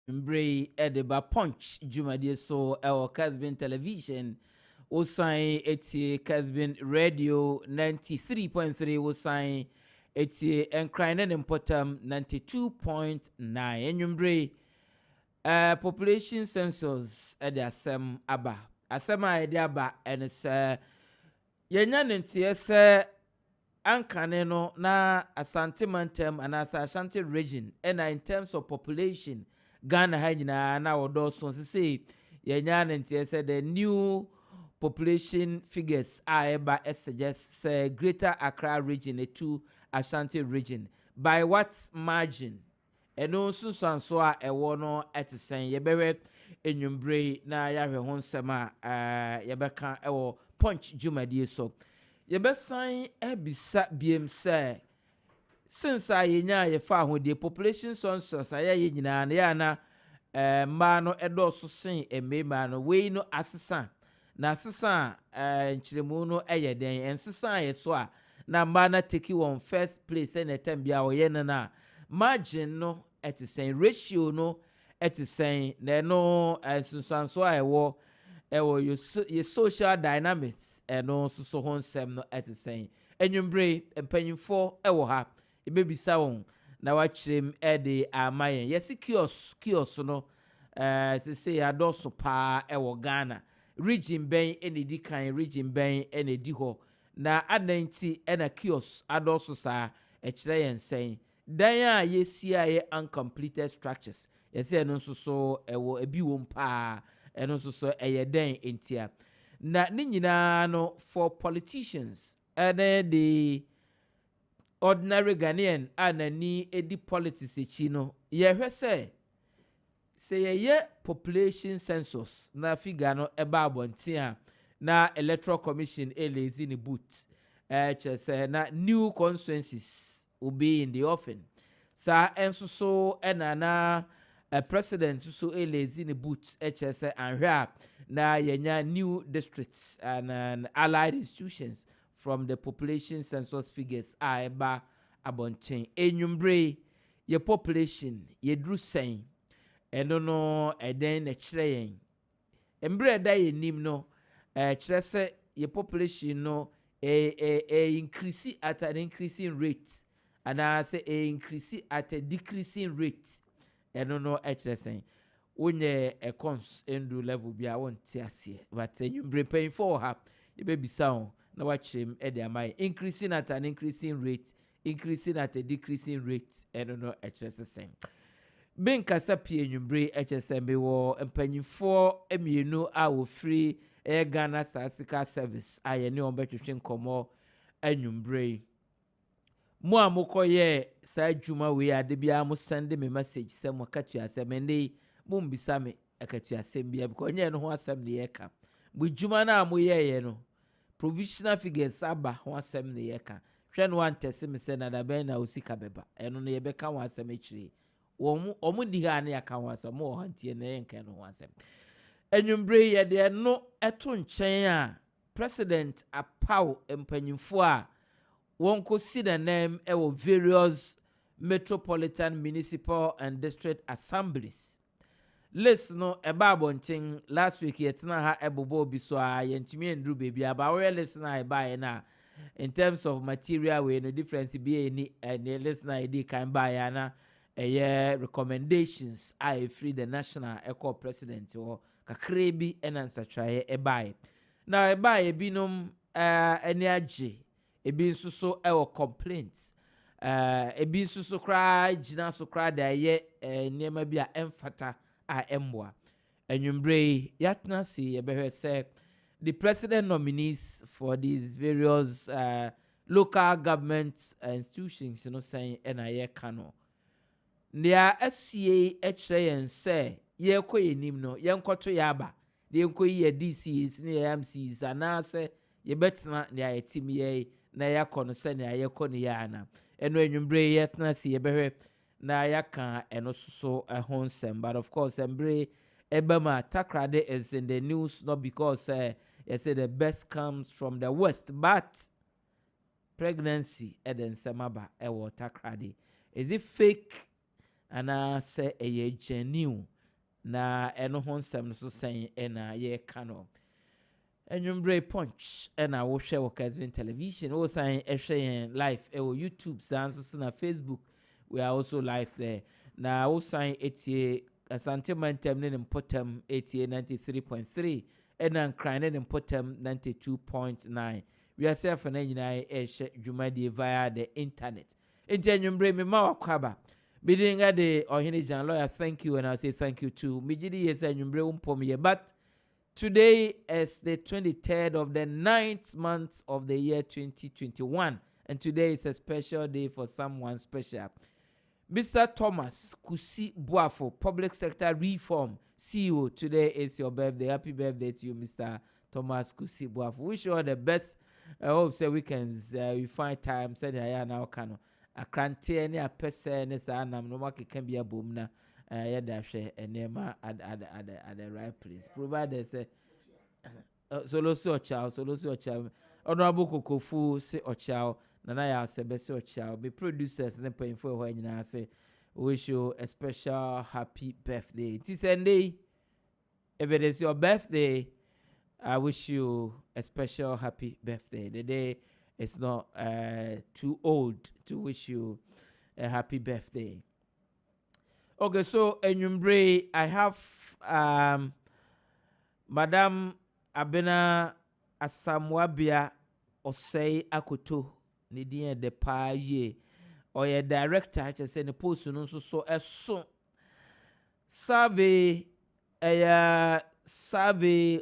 Mbre Edeba Punch Jumadi so our Kessben television Osign eti Kessben radio 93.3 Osign eti Encrying and Important 92.9 Enyumbre population census at the Asem Aba Asema edi aba and say yenya ntie se ankane no na Asante Mantem and Ashanti region and in terms of population Ghana ha nyinaa na wodo so say yenya ntie say the new population figures are eba suggest say Greater Accra region to Ashanti region by what margin eno susanso a ewo no etisen yebere enwumbre na yahwe ho nsem a yebeka ewo punch jumadie so yebesan ebisa biem say since yenya yefa ahodie population census aye nyina na ya na ma no edoso sen emema no we no asesa na asesa nchiremu no eyeden ensesa yeso a na ma na take one first place and etem bia oye na margin no etisen ratio no etisen na no susanso a ewo your social dynamics eno so ho nsem no etisen enwumbre empanyimfo ewo ha ebebisa won na wachirem ede amayen yesi kiosk no se ya doso pa ewo Ghana region ben enedi kan region ben enedi ho na adanti ena kiosk adoso sa ekire yensen dan a yesi aye uncompleted structures yesi eno so ewo ebi won pa eno so eyeden entia na ni nyina no for politicians ene the ordinary Ghanaian anani edi politics echi no yehwe se ye population census na figure no eba abontia na electoral commission elezi ni boot say na new constituencies will be in the offing sa enso so enana president so elezi ni boot say anhwa na yenya new districts and allied institutions from the population census figures eba abonchen enwumbre ye population ye dru sen eno no eden na kire yen embre da ye nim no kire se ye population no increase at an increasing rate and I say increase at a decreasing rate eno no kire sen wonye cons endu level bia won ti ase but enwumbre paying for ha ye be bisa na wachim ede amai increasing at an increasing rate increasing at a decreasing rate eno no HSSM ben kasa pie nwumbre HSM be wo empanyifo emienu a wo free Ghana Statistical Service aye ne on betwetwe nkomo anwumbre mo amokoye sa adwuma we ade bia mo send me message say mo katu asem ndey mo mbisa me akatu asem bia because nye no ho asem ne yeka mo dwuma na mo ye no provisional figures aba ho asem ne yeka hwe no antese me se na da ben na osika beba eno no ye beka ho asem akire omu di ha na yaka ho asem mo hantie na yenka no ho asem enwumbre ye de no eto nchen a president apaw empanyimfo a wonko see the name ewo various metropolitan municipal and district assemblies list no eba abonchen last week yetina ha ebobo bi so a yentimi endru baby aba we list na eba na in terms of material we no difference be any and list na edi kan ba ya na recommendations I free the national eco president or kakrebi enansa try eba na eba ebinom eni age ebi nso so ewo complaints ebi nso so kra gina so kra da ye niema bi a emfata a emwa enwumbre yatna si yebehwe say the president nominees for these various local government institutions saying na kano ndia asie ekire say ye koyenim no ye nkoto yaba de nkoyi DCs ne MCs anase ye betna ne ayetim ye na yakono se ne ayekono ya na eno enwumbre yatna si yebehwe na yaka eno so ehonsem but of course embre ebama takrade is in the news not because you say the best comes from the west but pregnancy eden semaba ewo takrade is it fake and I say a genuine na eno ho nsɛm no so sɛn ɛna yɛka no enwumbre punch ɛna wo hwɛ wo Kessben television wo san ɛhwɛ yɛn live ɛwɔ YouTube sans so na Facebook we are also live there na wo san etie Asante Mantem ne Mpotam etie 93.3 ɛna Nkran ne Mpotam 92.9 we are safe na nyina ɛhwɛ dwumadie via the internet enti enwumbre me ma wakwaba Bidding at the Ohene Gyan lawyer, thank you, and I say thank you too. Mijidi yes, and you but today is the 23rd of the 9th month of the year 2021, and today is a special day for someone special. Mr. Thomas Kusi Buafo, Public Sector Reform CEO. Today is your birthday. Happy birthday to you, Mr. Thomas Kusi Buafo. Wish you all the best. I hope so weekends we find time. Said I now can. A cranty ne a person is an no market can be a boom na yada share a name at the right place. Provided say solo so child, honorable Kokofu say or child, Nanaya say best or child, be producers and paying for when you say wish you a special happy birthday. It is Sunday. If it is your birthday, I wish you a special happy birthday. The day it's not too old to wish you a happy birthday. Okay, so enyumbre, I have Madam Abena Asamwabia Osei Akoto Nidia de Paye or a director just say the post so as so survey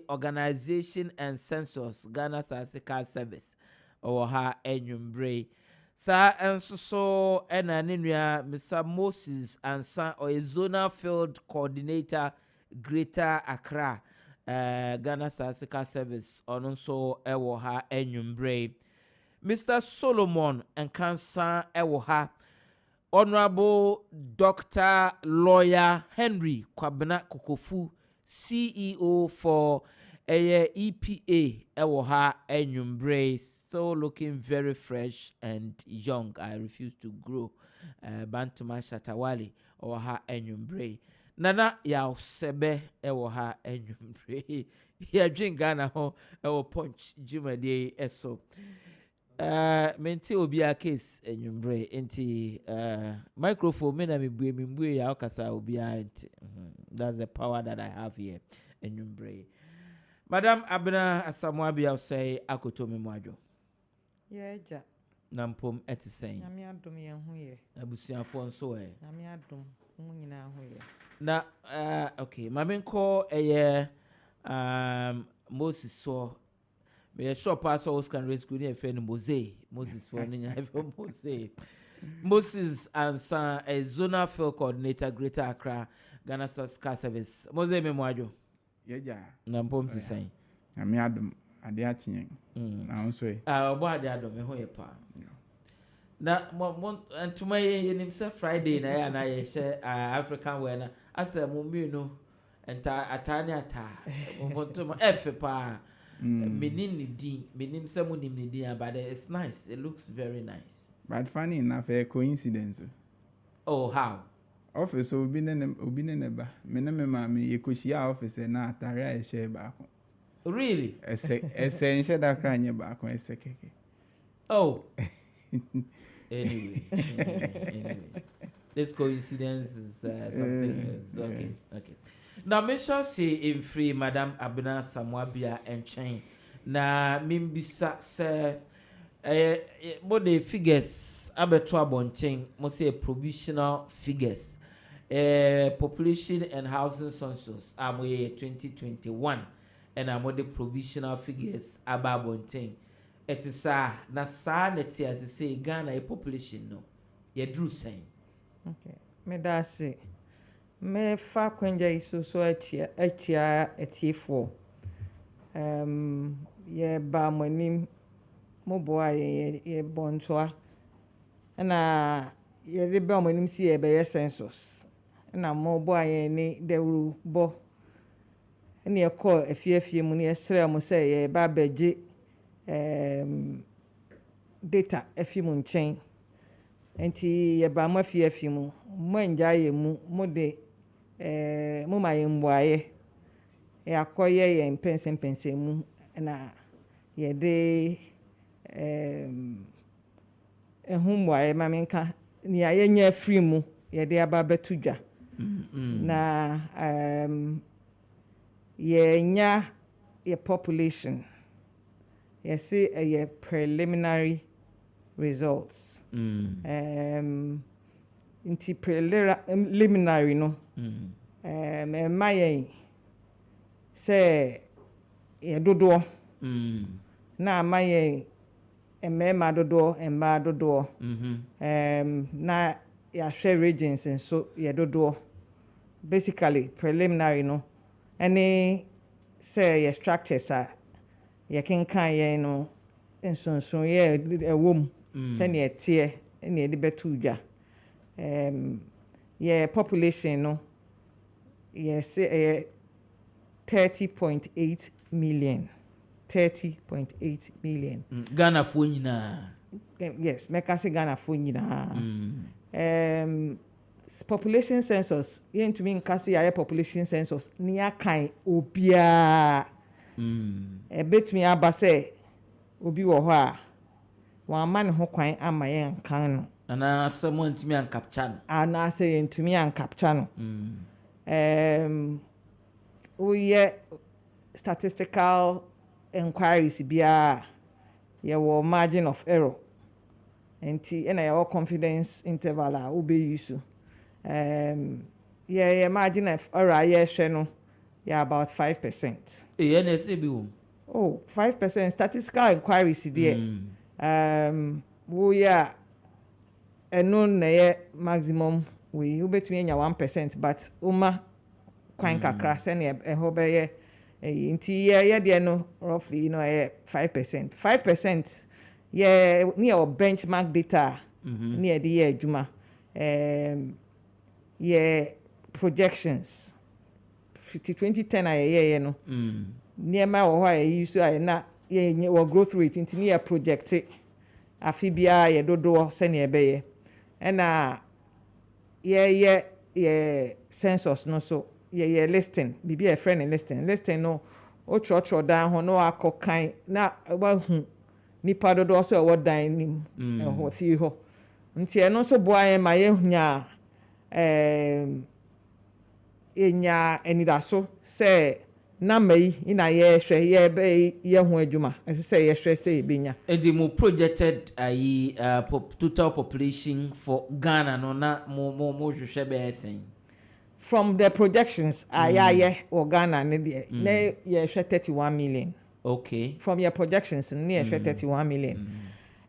organization and census Ghana Statistical Service or her enyumbre. Sa enso so ena nenua Mr. Moses Ansa or a zonal field coordinator Greater Accra Ghana Statistical Service on so ewo ha enyumbre. Mr. Solomon Nkansa ewo ha Honorable Dr. Lawyer Henry Kwabena Kokofu CEO for EPA ewoha enyumbre, still looking very fresh and young. I refuse to grow. Bantuma Shatawali ewoha enyumbre. Nana ya sebe ewoha enyumbre. Ya drink Ghana ho ewo punch jumade eso. Menti obi a case enyumbre enti microphone me na mibue ya okasa obi a enti. That's the power that I have here enyumbre. Madam Abena Asamwabia say Akoto Memwajo. Yeah, Nampom etisay. Nami adom ye ho ye. Abusuafo nso e. Nami adom mo nyina ho ye. Na okay, mamenko Moses so me sure pass Oscar School near friend Moses for nya Moses. Moses Ansa a zonal field coordinator Greater Accra Ghana Statistical Service. Moses Memwajo. Yeah. Nampom to say. Nami adom ade akyen. Na nso e. Obo ade adom me ho ye pa. Na antuma ye nim say Friday na ya na ye share African wear na asa mo mienu enta atani ata. Mo ntoma efe pa. Menim ni din, menim say mo nim ni din but it's nice. It looks very nice. But funny enough a coincidence. Oh, how? Office obi ne ba. Me na me ma me yekohia office na atare a share ba ko. Really? Ese nche da kranye ba ko ese keke. Oh. Anyway. This coincidence is something. Okay. Now, make sure say in free, Madam Abena Samwabia and Chain. Na mimbisa say more the figures abeto abonting, must say provisional figures. Population and housing census amwe 2021 and amwe the provisional figures ababonting. It is na sa neti as you say Ghana a population no ye drew saying. Okay. Me da se me fa kwanja iso so achia etifo. Ye ba monim mo boa ye bontoa. Na ye de ba monim si ye be census. Na mo boa ye ni dewru bo. Na ye call efiefie mu na ye sere mo say ye ba beje data efimu nchen. Enti ye ba ma fiefie mu mo nja ye mu mo de moma yembuaye yakoye ye mpense mu na ye de ehumbuaye mamenka ni ayenye free mu ye de aba betudwa na ye nya ye population ye see ye preliminary results inti preliminary no mayen say ye dodo na mayen emema dodo emma dodo na ya share regions and so ye dodo basically preliminary no any say ye structures are ye kan ye no ensonson ye ewom say ne tie ne de betu dwa ye population no ye say 30.8 million Ghana fo nyina yes meka say Ghana fo nyina population census ye ntumi nka say ya population census ni akan obia betumi aba say obi wo ho a wa ma ne ho kwan ama ye nkan no ana asemo ntumi an capture no ana say ntumi an capture no we statistical inquiries bia ye wo margin of error enti na ye confidence interval a we be use ye margin of error ye hwe no ya about 5%. ye na se bi wo 5% statistical inquiries there we are eno na ye maximum we betumi anya 1% but uma kwan kakra se na ho be ye inti ye de no roughly 5% ye near benchmark data near the year juma ye projections 2010 ye no near my or use na ye growth rate inti near project afibia ye dodo se na be ye ye census no so ye listing bibi a friend listing no o trotro down ho no akokan na wa hu nipa dodo so e wodan nim ho fi ho nti e no so boa ma ye hunya enya enidaso se na mai ina ye hwe ye be ye ho adwuma se ye hwe se benya edi mo projected total population for Ghana no na mo hwehwe be esen from the projections ayaye or Ghana na ye hwe 31 million. Okay, from your projections near 31 million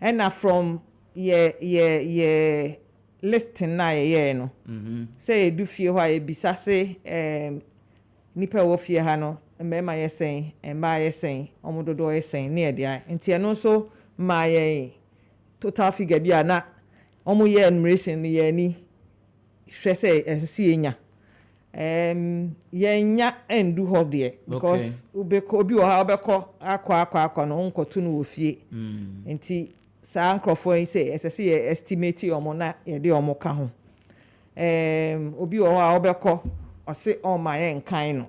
and from ye listing na ye no say do fie ho e bisa say nipa wo fie ha no mema ye sen emba ye sen omododo ye sen near dia ntia no so ma ye total figure bia na omo ye enumeration ye ni hwe say esisi enya yenya endu ho de because obi wo ha obekọ akọ no nkoto no wo fie nti sa nkrofo yi say esese ye estimate omo na ye de omo ka ho obi wo ha obekọ o se on ma ye nkan no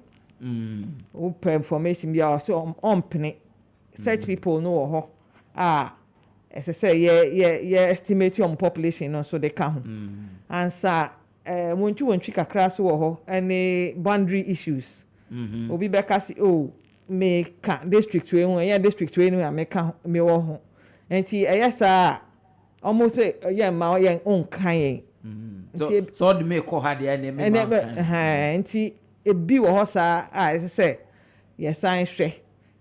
open information bia o se on pene such people no wo ho esese ye estimate omo population no so de ka ho ansa wonchu kakra so wo ho any boundary issues obi beka si me ka district we ho ya district we no me ka me wo ho enti eyesa almost ye ma ye onkan ye so de me ko ha de na me ma enti ebi wo ho sa say ye sign hwe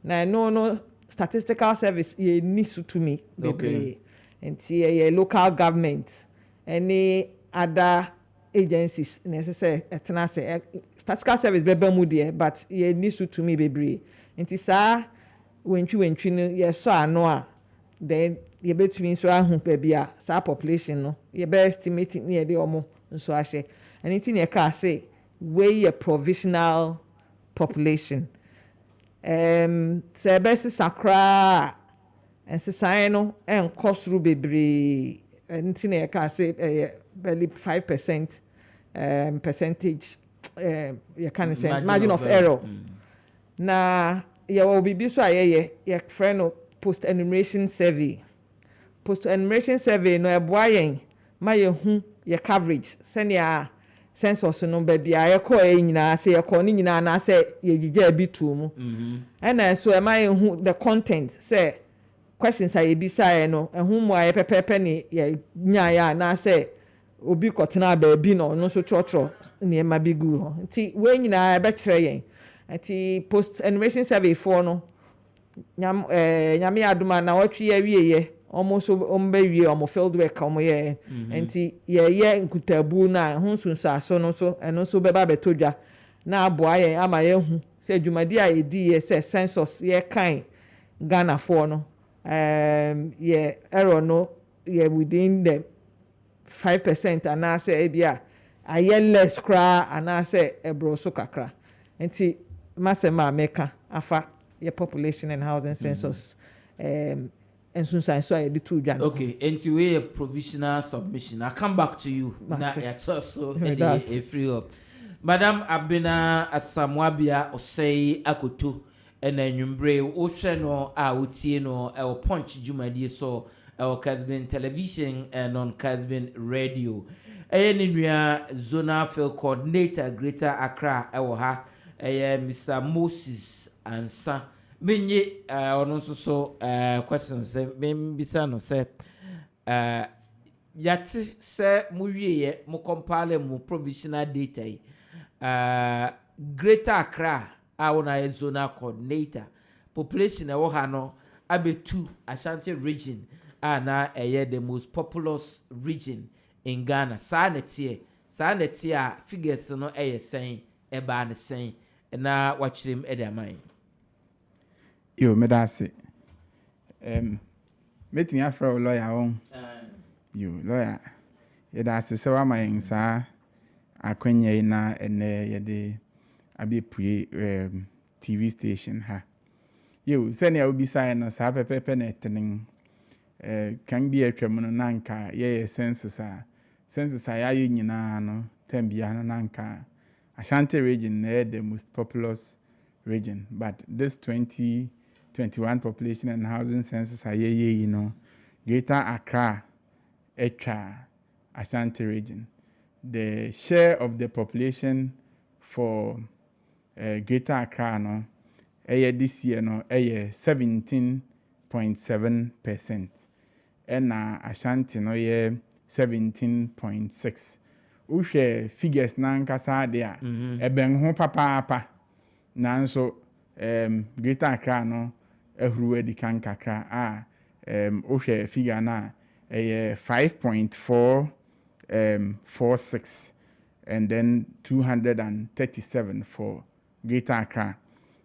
na no statistical service ye ni to me okay enti ye local government any other agencies necessary etna say statistical service beba mu de but ye need to me bebre nti sa wentwi no ye so ano a then ye betumi so ahun pa bia sa population no ye be estimate ne de omo nso ahye and nti ne ka say we a provisional population se be sakra and se no en kosru bebre nti ne ka say barely 5% percentage you can say margin of error. Na ya will be so ye friend of post enumeration survey. Post enumeration survey no eboyen ma ye hu ye coverage send ya census no baby a ye call nyina say ye call ni nyina na say ye gija bi tu mu. And so am I hu the content say questions I be say no hu mo aye pepepe ni ye nya ya na say obi kotena baby no so trotro ne ma bi gu ho. Nti we nyina be kire yen. Nti post enumeration survey for no nyame aduma na watwe ya wieye almost ombe wie omo field work omo ye enti ye nkutabu na ho sunsaso no so eno so beba betodwa na aboa ye ama ye hu se dwumadi a edi ye se census ye kan Ghana for no ye error no ye within the 5% and I say bia aye less kra and I say ebro so kakra enti masema meka afa your population and housing census and soon so I did 2 January. Okay, and to a provisional submission. I come back to you. Now so a free up. Madam Abena Asamwabia or say Akoto and then you brave Oceano Autieno our punch Jumadi so our Kessben television and on Kessben radio. Aya Zona Field Coordinator Greater Accra Ewaha Mr. Moses and Son. Menye ono so questions bisa no say yate say mu wieye mu compile mu provisional data Greater Accra awona zona coordinator population e wo ha no abetu Ashanti region na the most populous region in Ghana sa na tie a figures no sen e ba ne sen na wachirem e de aman. Yo, medase. Meeting afro lawyer on. You lawyer. Yedase se wa mayen sa akwenye na ene yede abi pre TV station ha. Yo, sene ya obi sa na sa pepepe na etening kan bi atwam no nanka ye census ya nyina no tambia no nanka Ashanti region na the most populous region, but this 2021 population and housing census you know Greater Accra Ashanti region, the share of the population for Greater Accra no this year no 17.7% and Ashanti no 17.6. Uche figures nankasa there eben ho papa nanso Greater Accra no ehruwe di kan kakra uche figure na 5.46 and then 237 for Greater Accra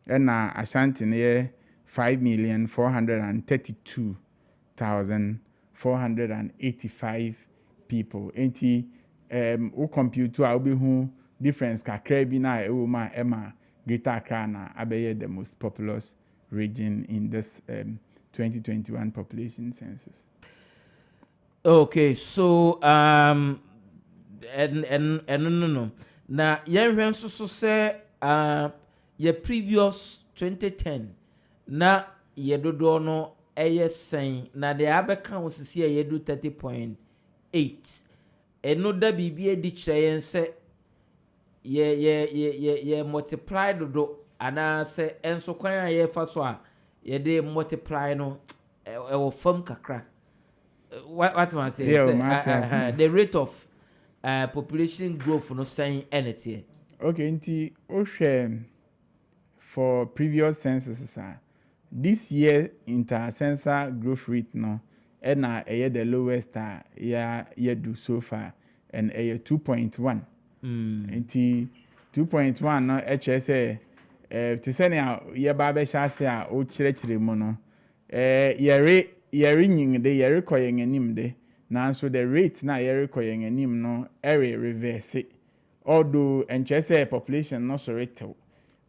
and Ashanti no 5,432,485 people. Enti o compute a obi hu difference kakra bi na e wo ma ema Greater Accra na abeye the most populous region in this 2021 population census. Okay, so no. Na yenhwen so say your previous 2010 na ye dodo no sen na de abeka osisi ye do 30.8 eno da bibie di kire se ye multiply dodo ana se enso kwan ye fa so a ye de multiply no e wo fam kakra. What man say? The rate of population growth no saying anything. Okay, nti ohwe for previous censuses this year inter-census growth rate no na the lowest ya do so far and 2.1. Nti 2.1 no say to say na ye ba be hyase a o kirekire mu no yere nying de yere koyen anim de nanso the rate na yere koyen anim no reverse although say population no so rate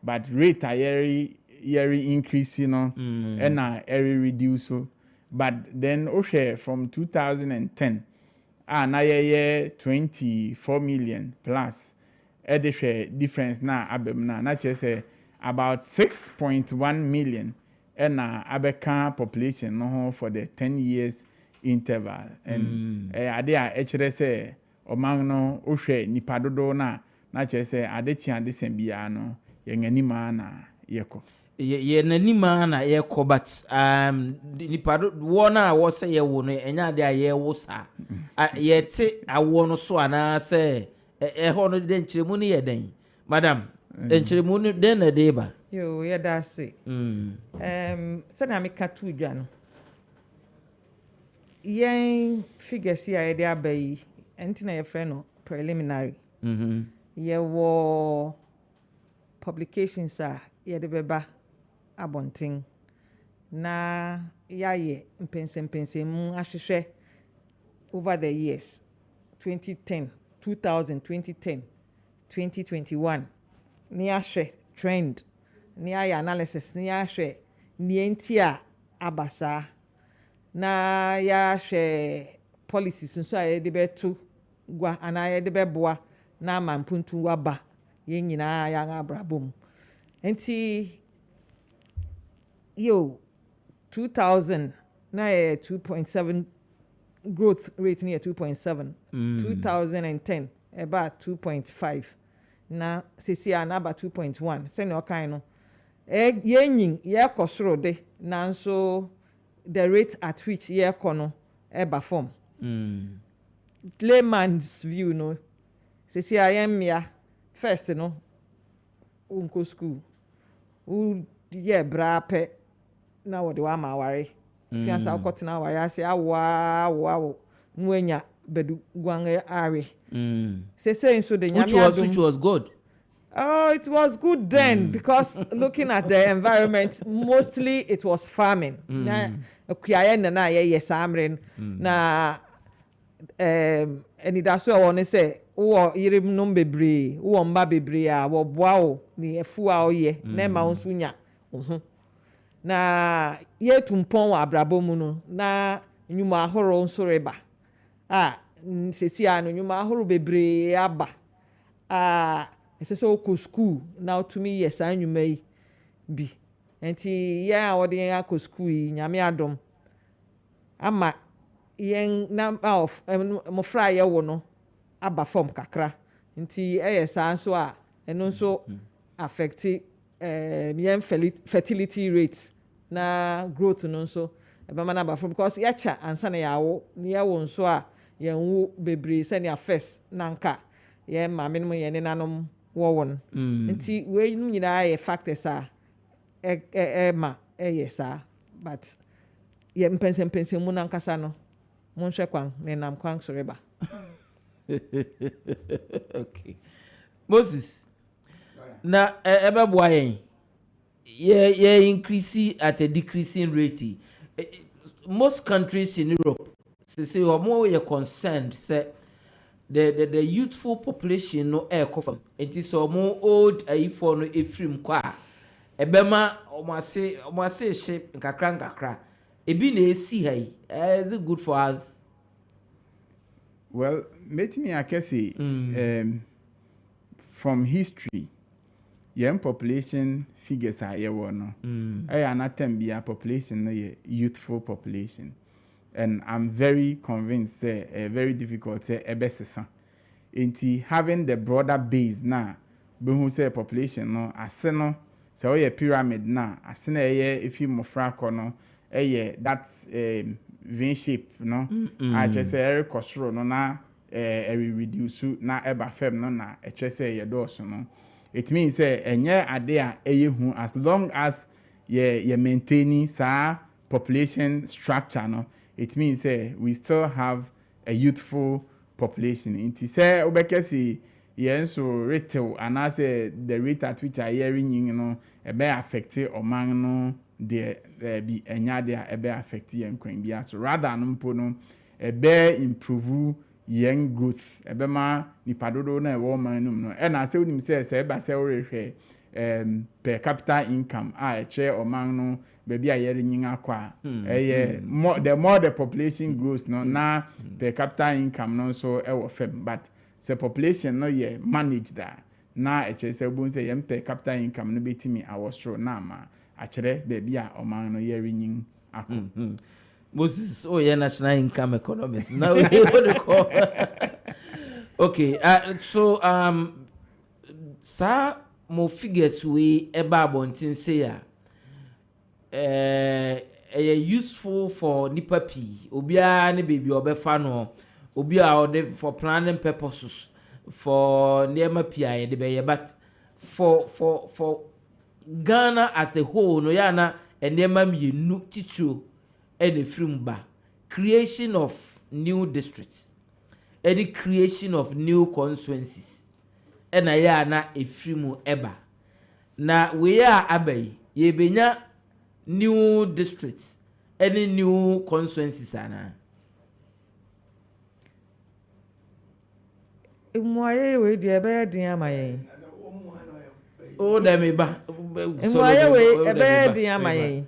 but rate yere increase no na reduce so but then from 2010 na 24 million plus difference na abem na say about 6.1 million abeka population no for the 10 years interval and ade a echere say omang no ohwe nipa dodo na chere say ade chi ade sembia no yenganima na yeko ye nanima na yeko but nipa wona wo say ye wo no enya ade a ye wo sa ye te awo no so ana say ho no de nchiremu ni ye den madam nchiremu ni den na de ba yo ye da se se na me ka tu dwa no yen figures ya de abai entina ye frɛ no preliminary ye wo publications a ye de beba abonten na yaye mpensem ahwehwɛ over the years 2010 2021 ni ahwɛ trend ni aye analysis ni ahwɛ ni entia abasa na ya hwɛ policies nso a ye de betu gwa ana ye de beboa na mampuntu waba ye nyina ya abrabom enti yo 2000 na 2.7 growth rate near 2.7 2010 about 2.5 na sisi na about 2.1 sene okan no yenyin ye kosoro de nanso the rate at which ye kono eba form layman's view no sisi ayemia first no unko school u ye bra pe na wo de wa ma ware fiansa ukotena ware ase awo nwenya bedu gwange are say so the nyame which was good. Oh, it was good then because looking at the environment, mostly it was farming. Na akuaye na ye samren na enidaso I want to say wo yirim nom bebre wo mba bebre a wo boa wo ni efu a oye na ma wonso nya na ye tumpon wa abrabo mu no na nyuma ahoro nso reba sesi no nyuma ahoro bebre aba so school now to me yes I you may be enti ya wode ya ko school nyame adom ama yen number of mo fra ye wo no aba form kakra enti sa so a eno so affect yen fertility rate na growth no so eba mana aba form because ya cha ansa na yawo ne yawo nso a yen wo bebre se ne first nanka yen ma me no yen nanom won nti we nyina ye factors a ma yes but ye mpense mu nankasa no mo hwe kwan ne nam kwan so reba okay Moses na ebeboa ye increase at a decreasing rate most countries in Europe say omo ye concerned say the youthful population no come it is omo old ayifo no efrim kwa ebema omo ase shape nkakra ebi na esi hai is it good for us? Well, let me akesi from history young population figures are here no anatem be a population no youthful population. And I'm very convinced very difficult ebesesa enti having the broader base na be who say population no ase no say we pyramid na ase na if you mofra ko no that vein shape no I just say kosoro no na reduce na eba fem no na say ye doso no it means say enye ade a hu as long as ye maintaining sa population structure no it means we still have a youthful population. Inti say obekesi yenso retail and as the rate at which I hearing you know be affected omang no de be enya de be affected yen kwen bia so rather no mpo no be improve yen growth be ma nipadodo na e wo man no no e na say unim say ba say orehwe per capita income a che omang no baby ayere nyinga kwa the more the population grows no na per capita income no so e wo fem but the population no ye manage that na eche se obu se yempe capital income no betimi awostro na ma akere baby a oman no ye renyin akọ. Moses, oh yeah, national income economist. Now what do call? Okay, so sir, mo figures we eba bontin say useful for nipa p. Obia ne baby obefa no. Obia for planning purposes for near PI de be but for Ghana as a whole no yana and near me nu titu any film ba creation of new districts any creation of new constituencies and aya na a film eba na we are abai ye benya new districts any new constituencies ana Mwaye we di ebe din amaye. Oh dem ba. Mwaye we ebe din amaye.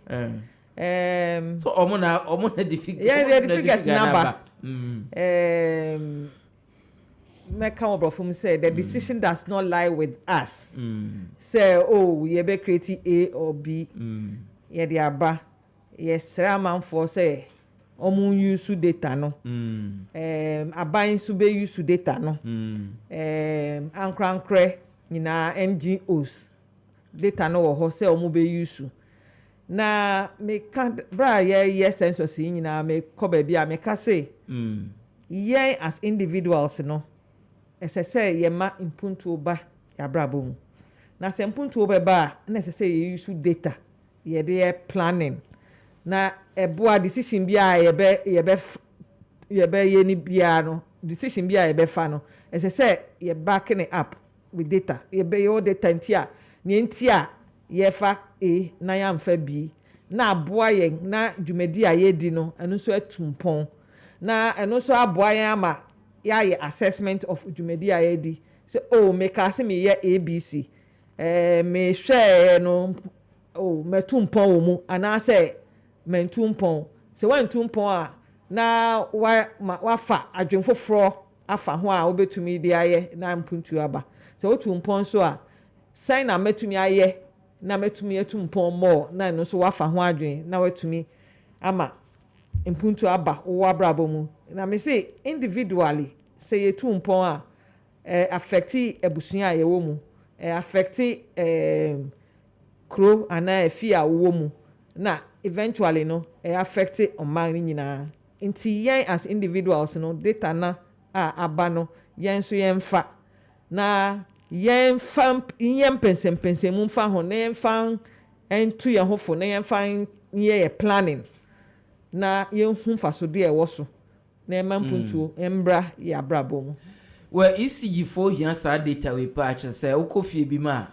So omo na the figure. Yeah, the figures number. Meka obrofum say the decision does not lie with us. Say we be create A or B. Yeah, the aba. Yes, raman for say omu use data no. Aban sube use data no. Ankre nyina NGOs data no wo ho say omu be use. Na me kan bra ye census nyina me ko ba bia me ka say yen as individuals no ese say ye ma impuntu ba ya brabo mu. Na se impuntu ba ba na ese say ye use data ye dey planning na eboa decision bia ye be ye ni bia no decision bia ye be fa no as I say ye backing it up with data ye be your data ntia ni ntia ye fa A na ya mfa B na aboa ye na dwumadi a ye di no eno so atumpon na eno so aboa ye ama ya ye assessment of dwumadi a ye di say make us me ye ABC me share no metumpon wo mu ana say mentumpon se wantumpon a na wa fa adwenfoforo afa ho a obetumi de aye na mpuntu aba se otumpon so a sign na metumi aye na metumi etumpon mo na no so wa fa ho adwen na watumi ama mpuntu aba wo abrabo mu na me say individually se yetumpon a affect ebusunya a ye wo mu affect kro ana efi a wo mu na eventually no affect oman nyina nti yen as individuals no data na aba no yen so yen fa na yen pense mu fa ho na yen fa entu ye hofo na yen fa ye planning na yen hu fa so de e wo so na emampuntu embra ya brabo mu well ECG for here sa data we patch say ukofie bi ma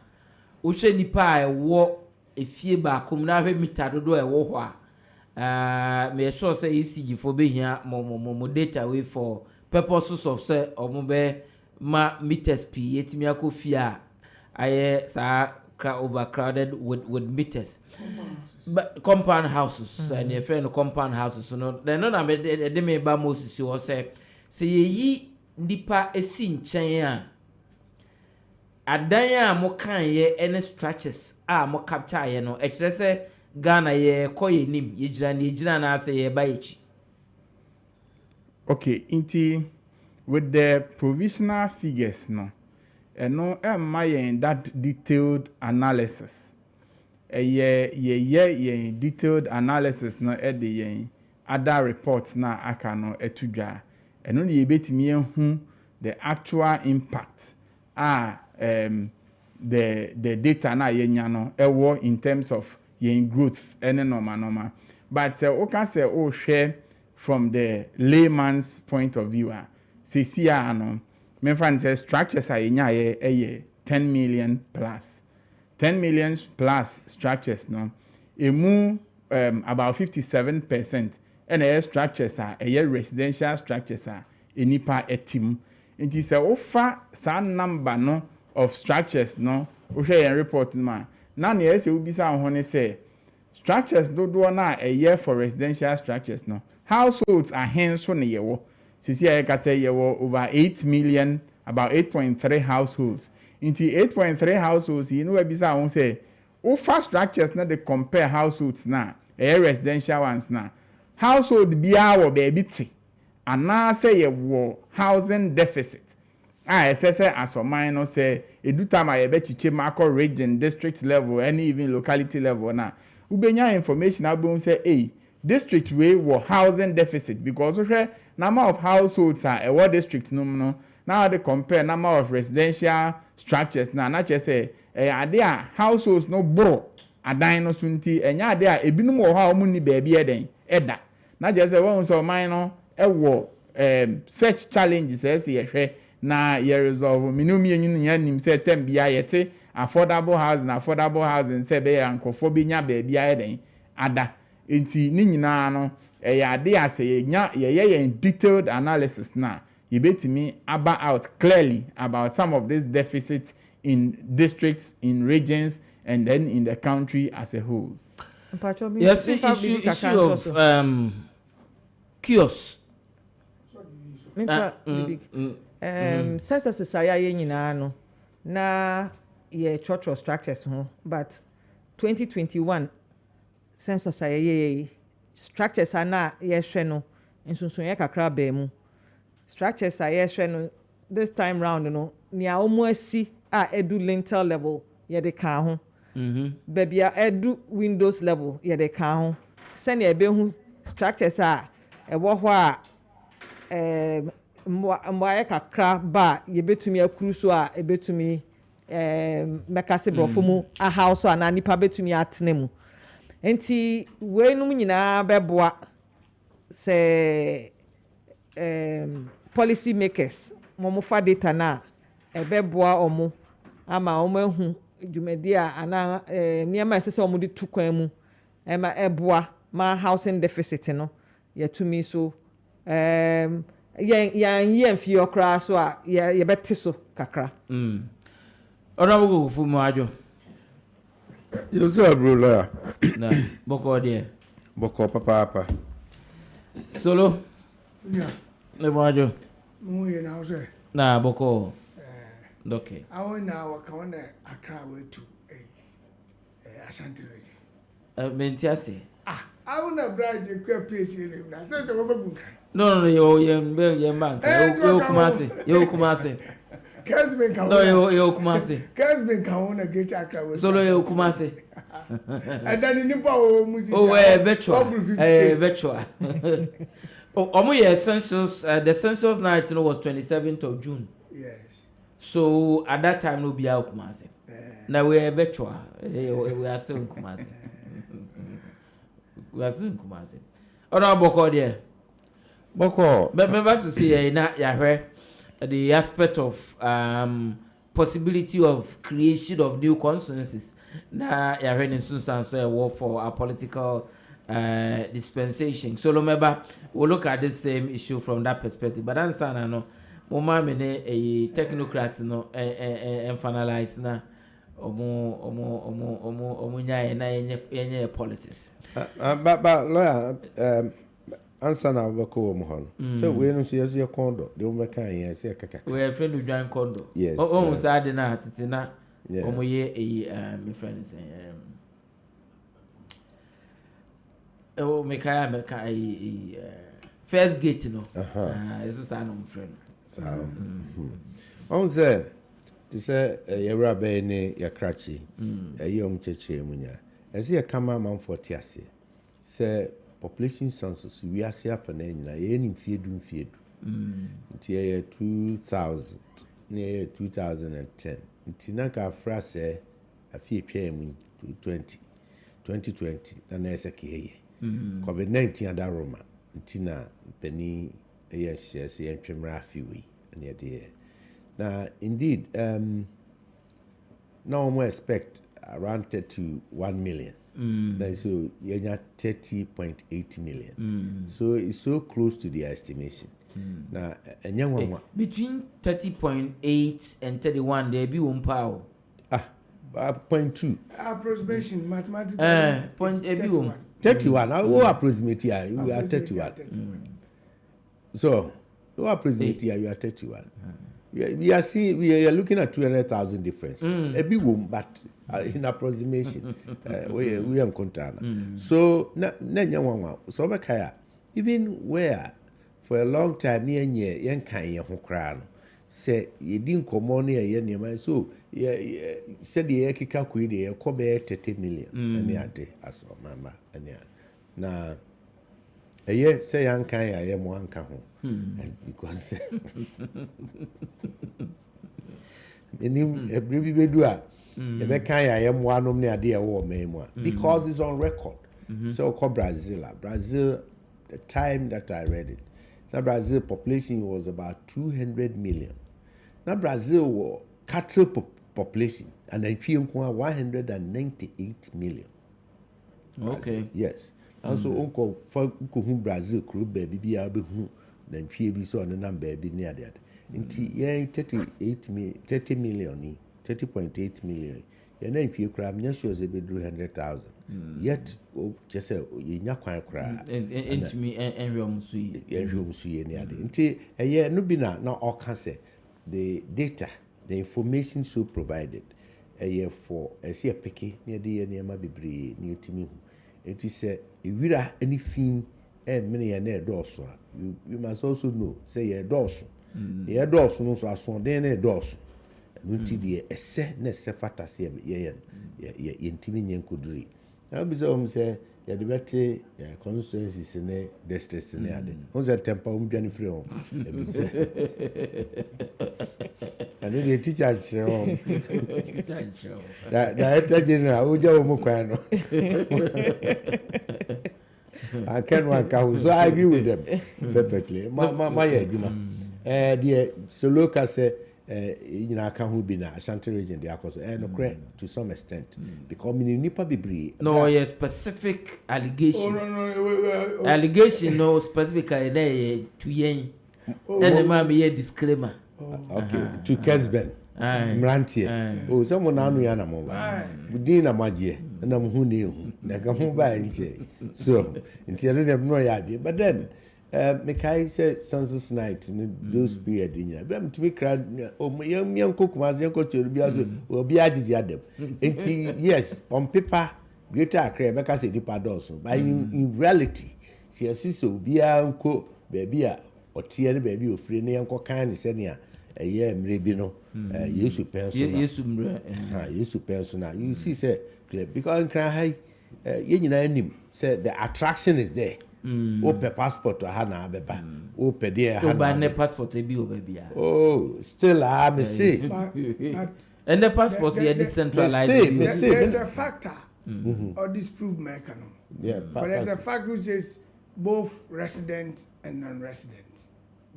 wo hwe nipa e wo efie ba kom na hwe mita dodo e wo ho a me sure say ECG for be here mo data we for purposes of say omobe ma meters p etimi akofia aye sa overcrowded with meters but compound houses and your friend compound houses no they no na de me ba Moses wo say yi nipa esi nchen a adan a mo kan ye any structures a mo capture ye no e kire se Ghana ye koye nim ye gira na ase ye ba echi. Okay, inti with the provisional figures no no yen that detailed analysis ye detailed analysis no e de yen other reports na aka no etudwa eno ne ye betimi hu the actual impact the data na yenya no ewo in terms of yen growth ene normal but say o can say o share from the layman's point of view CCR no me fan say structures are yenya ye 10 million plus 10 million plus structures no emu about 57% and air structures are residential structures are enipa etim nti say ofa sa number no of structures no o share report ma na na ese ubisa ho ne say structures dodo na for residential structures no households are hence on yewo sisi ka say yewo over 8 million about 8.3 households Into 8.3 households, you know, ebisa won say, fast structures na they compare households na, residential ones na. Household biya wo baby ti, and now say ye wo housing deficit. Say as for mine, say, do time I bet you macro region, district level, and even locality level na. Ubenya information about say, hey, district way wo housing deficit because number of households are a what district no. Now they compare number of residential structures now. Not just say are there households no bro a dino sunti and ya there a binum or how many baby eda. Not just a one so minor search challenges as ye na ye resolve minumi yin say tembia yete affordable housing say be ankophobia baby eden ada. Inti ni nyina no ade ase ye detailed analysis na you bet me about out clearly about some of these deficits in districts, in regions, and then in the country as a whole. Yes, issue of kiosks. Census is a no na ye church structures but 2021 census a structures are na ye no nsunsun ye kakra ba mu structures are ye no this time round no nia omo asi a edu lintel level ye de ka ho baby a edu windows level ye de ka ho send ye be hu structures a ewo ho a mwa ye kakra ba ye betumi akuru so a ebetumi mekase brofo mu a house a na nipa betumi atene mu enti we num nyina beboa se policy makers mo fa data na beboa omo ama omo ehu dwumadi a ana niema esese omo de tukwan mu ema eboa ma housing deficit no yetumi so yan fi okra so a ye beti so kakra Ona go fu mu ajo You say bro lawyer. na boko there Boko papa. solo Yeah, le mu ajo we now say. na boko okay I want now come a cry way to Ashanti region. mentiase I want to bride the queer piece in him. Now, so no yo yem bank yo kumase Kessben can no yo kumase Kessben can own a great actor. solo yo kumase And then in Nipa music. virtual omo ye census the census night was 27th of June. Yes. So at that time no be out Kumasi. Now we are virtual. We are still in Kumasi. We are still in Kumasi. Oh no, Boko there. Boko. But me to see na ya the aspect of possibility of creation of new consensus. Na ya in Census so a war for a political dispensation. So remember we'll look at the same issue from that perspective. But answer no. Mama mene a technocrat no and finalize na omo nya na yenye politics But lawyer answer na boko mo hon. So we no see as your condo. The o kan yen say kaka. we friend do join condo Yes. o say ade na tete na Yeah. omo ye my friends o me kai first gate no is this an friend. So on say to say yewra be ne yakrachi yom cheche munya ese ye kama man 40 ase say population census we are here for na nyina ye ni mfiedu nti ye 2000 ne 2010 nti na ka fra say afie twa mu 2020 na ese ke COVID-19 adaroma nti na pani yes, and Trimrafi near the now indeed no more expect around 31 million. So you got 30.8 million. So it's so close to the estimation. Now and young one Between 30.8 and 31 there be one power 0.2 Approximation mathematics. 31. I will approximate here. You are 31. So, you approximate here, you are 31. we are looking at 200,000 difference. A big room, but in approximation, we are contana. So so even where for a long time near young kind of crown. Say you didn't come on here, so said the Ekika Quid, a cobe 30 million, and the day as mamma, and now a year say young kind I am one home because in him a baby bedua, the kind I am one of the idea war memoir because it's on record. So called Brazil, the time that I read it. Now Brazil population was about 200 million. Now Brazil was cattle population and then 198 million. Okay. Yes. And so uncle for Brazil crew baby be able who then be so on the number be near that. Inti 30 million, 30.8 million. And then if you cram just shows a bit 100,000. Yet just say you nyakwan kra and me and realm sui near the inti a year no be na all can say the data, the information so provided a year for a see a picky near the near my be near to me. It is a wira anything and many and a dorsal. You must also know, say a dorsal. A dorsal no so as one then a dorsal. And the a set necessary fantasy, intimate and could read. Now, because say, the better constituencies in a district in the other. Who's a temper on Jennifer? And then the teacher, Director General, Uja Mukwano. I can't work out, so I agree with them perfectly. My dear, so look, I say. I can't be na Ashanti region there because no correct to some extent because nipa bibri no specific allegation allegation no specific there to yen and ma be disclaimer okay to Kessben Mrantie someone now no yana mo budin na magie na mo hu ne hu na ka ho ba nche so ntiere dem no ya bi but then Mekai said Census night in those period in here. I'm to be cried, oh, young cook was young coach will be added them. Yes, on paper, greater Accra, because a deeper also. But in reality, she assists so be uncle, baby, or tear baby of free name, kind of senior. A year, maybe no, yes, you personal. You see, say, because in cry, you said the attraction is there. Open passport to Hana Beba. Open dear Hana passport to be over. Oh, still I may say. And the passport here decentralized. There's a factor or disproved mechanism. Yeah, but there's a fact which is both resident and non-resident.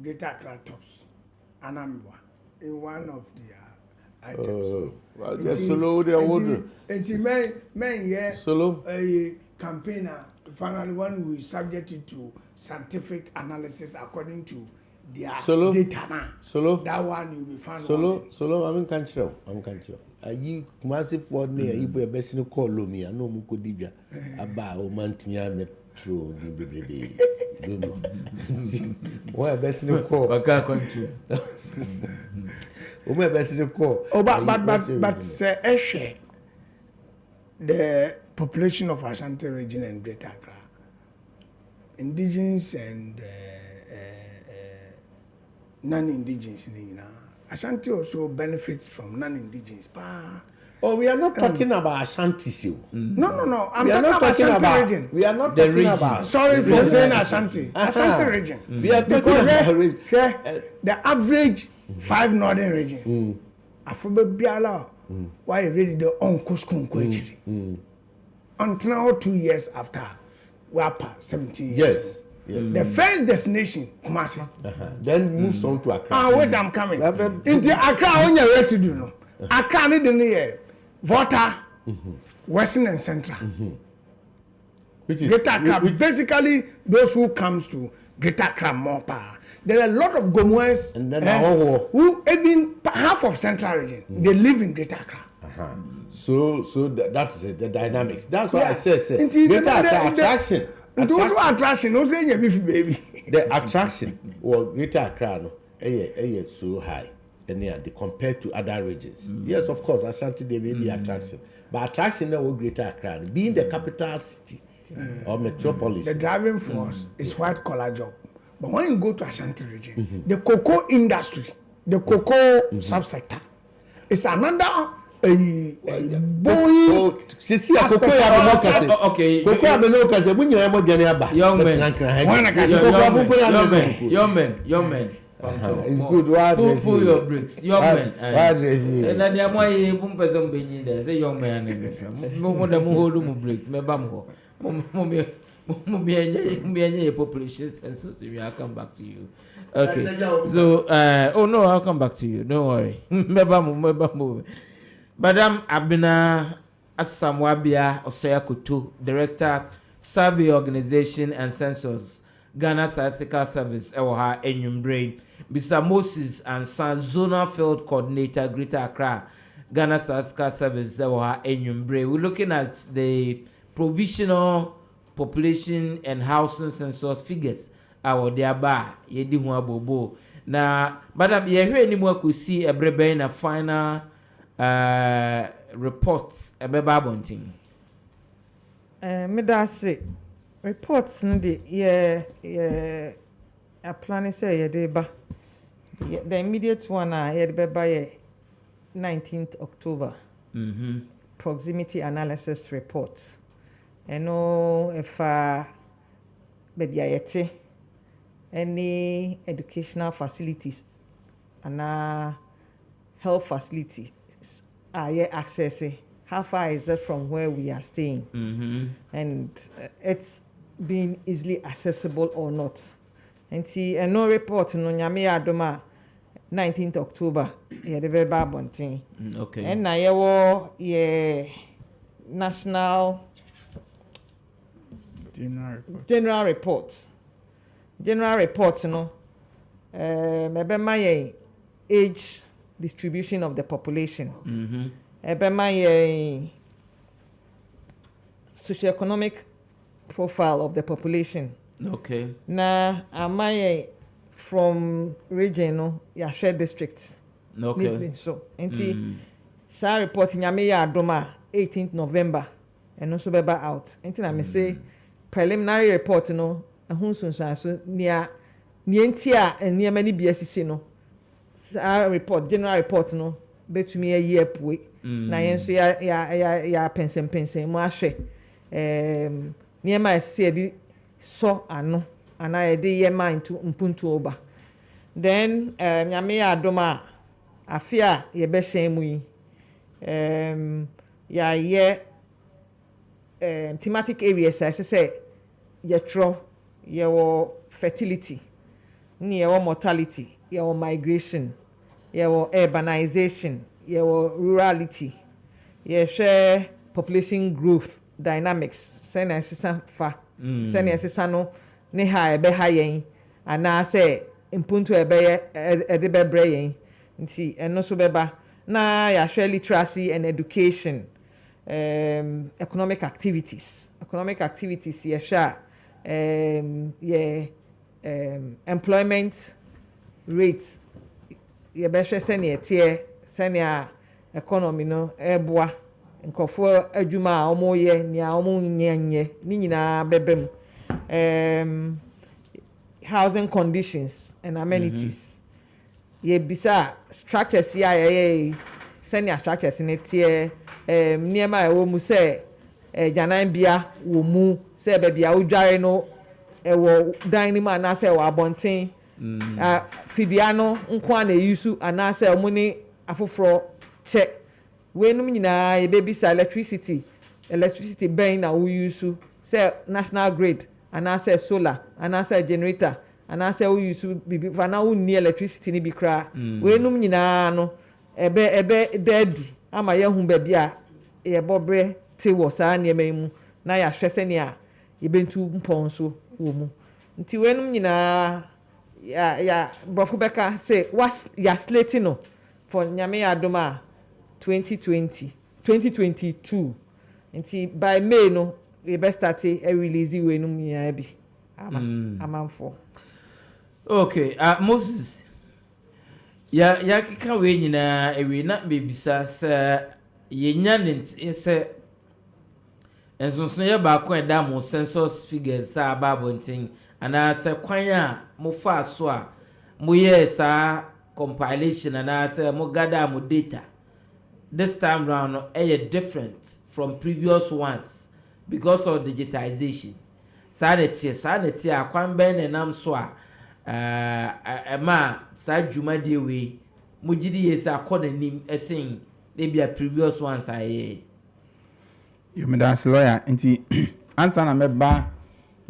Greater Accra tops. Anambra in one of the items. Oh, well, yes, solo they order. And the men here solo a campaigner. Finally, one who is subjected to scientific analysis according to their data now. Solo. That one you'll be found. Solo. I'm country. Are you massive word near? If we're best in call me, I know Mukodibia about Mantia Metro. Don't know. Why best in call? I can't country. Oh, my best in call. Oh, but say Eshe. The population of Ashanti region and Greater Accra, indigenous and non-indigenous. Ashanti also benefits from non-indigenous. Oh, we are not talking about Ashanti. No. I'm talking about Ashanti region. We are not talking about. Sorry for saying Ashanti. Ashanti region. We are talking about the average 5 northern region. Afobe biala. Why ready the uncle school until now 2 years after Wapa 17 years. Yes. The first destination Kumasi. Then moves on to Accra. Wait, I'm coming. Into Accra on your residue no. Accra need the near Volta, Western and Central. Which is Greater Accra. Basically those who comes to Greater Accra more power. There are a lot of Gomoans who even half of Central region they live in Greater Accra. So that is the dynamics. That's why I say Greater Accra attraction. Those who are attraction, no say baby. The attraction or Greater Accra no, so high. they compared to other regions. Yes, of course, Ashanti there may be attraction, but attraction now will greater Accra, being the capital city or metropolis. The driving force is white collar job. But when you go to Ashanti region, the cocoa industry, the cocoa subsector, is another boy. Sisi cocoa okay. Cocoa abenoka se bunya mo dwane aba. Young men. It's good. Pull your bricks, young men. And then I'm why bumpers being there. Say young man. More than hold bricks. Me bam population census. I'll come back to you. Okay. So, oh no, I'll come back to you. Don't worry. Madam Abina Asamwabia Oseyakutu, Director, Survey Organization and Census, Ghana Statistical Service, Ewoha Enyumbre, Mr. Moses and San Zonal Field Coordinator, Greater Accra, Ghana Statistical Service, Ewoha Enyumbre. We're looking at the provisional population and housing census figures. Our dear Yedi Bobo. Now, Madam, you hear any more could see a brebe in a final reports a beba bunting. Me da say reports ndi ye a plan say ye de ba. The immediate one ye de beba ye 19th October. Proximity analysis report. Eno if baby ayete any educational facilities and health facilities are yet accessing. How far is it from where we are staying? And it's being easily accessible or not. And see, a no report no nyame adoma 19th October. Yeah, the very bad one thing. Okay. And now yeah, national general report. General report, maybe my age distribution of the population. Maybe my socioeconomic profile of the population. Okay. Na my from region, ya share districts. Okay. So, enti sa report nyame ya adoma 18th November and also beba out. Enti na me say preliminary report ehun sunsan so nia enti a eniema ni biasisi no sa report general report betumi ayi apue na yenso ya pensen mu ahwe niema ese di so ano ana ye de yema into mpuntu oba then nyame ya adoma afia ye be hyen mu yi ya ye thematic areas I say yetro your fertility, your mortality, your migration, your urbanization, your rurality, your share population growth dynamics. Send us some fa. Send us some ne ha ebe ha yen. Ana say impuntu ebe brain. Nti eno so beba na ya share literacy and education, economic activities. Economic activities ya share employment rate ye be hwe sene tie sene economy no eboa nkofo adwuma a omo ye ni a omo nyanye ni nyina bebem housing conditions and amenities ye bisa structures ya ye sene structures ne tie niema e wo mu se Ghanaian bia wo mu se be bia odware no ewo dan ni ma na se wa abonten fidiano nko na yusu ana se mu ni afoforo che we num nyina e be bisa electricity ben na wo yusu se national grid ana se solar ana se generator ana se wo yusu bibi fa na wo ni electricity ni bi kra we num nyina no ebe daddy ama ye hu ba bia ye bobre te wo saa niema mu na ya hwese ne a yebentu mpon so wo mu nti wenum nyina ya brofo beka say was ya slating no for nyame adoma 2022 nti by May no we best start a release wenum nyina bi amanfo. Okay, Moses, ya keka we nyina ewe na bebisa se yenya ne se ensonso ye ba ko eda mo census figures sa babontin ana se kwan a mo fa so a mo ye sa compilation ana se mo gather mo data this time round different from previous ones because of digitization. Sanity akwan ben enam so a ema sa dwuma de we mugidi yesa akonanim esen dey be previous ones aye. You me dance lawyer nti answer na meba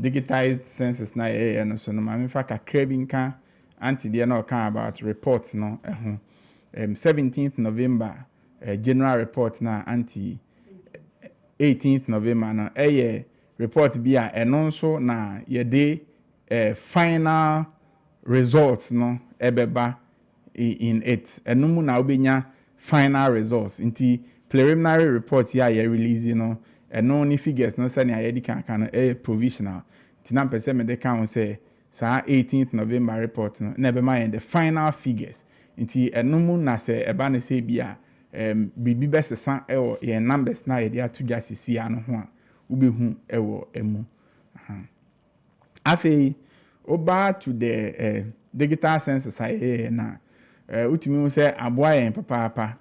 digitized census na no so no ma fa kakra bi nka anti de na kan about report no 17th November general report na anti 18th November na report bi a eno nso na ye de final results no ebeba in it eno mu na obenya final results nti preliminary report ya ye release no eno ni figures no say na ye di kan provisional nti na pese me de kan say sa 18th November report no na ebema the final figures nti eno mu na say eba na say bia bibi besesa ewo ye numbers na ye dia to just see ano ho a ubehu ewo emu afei oba to the digital census na utimi say aboa yen papa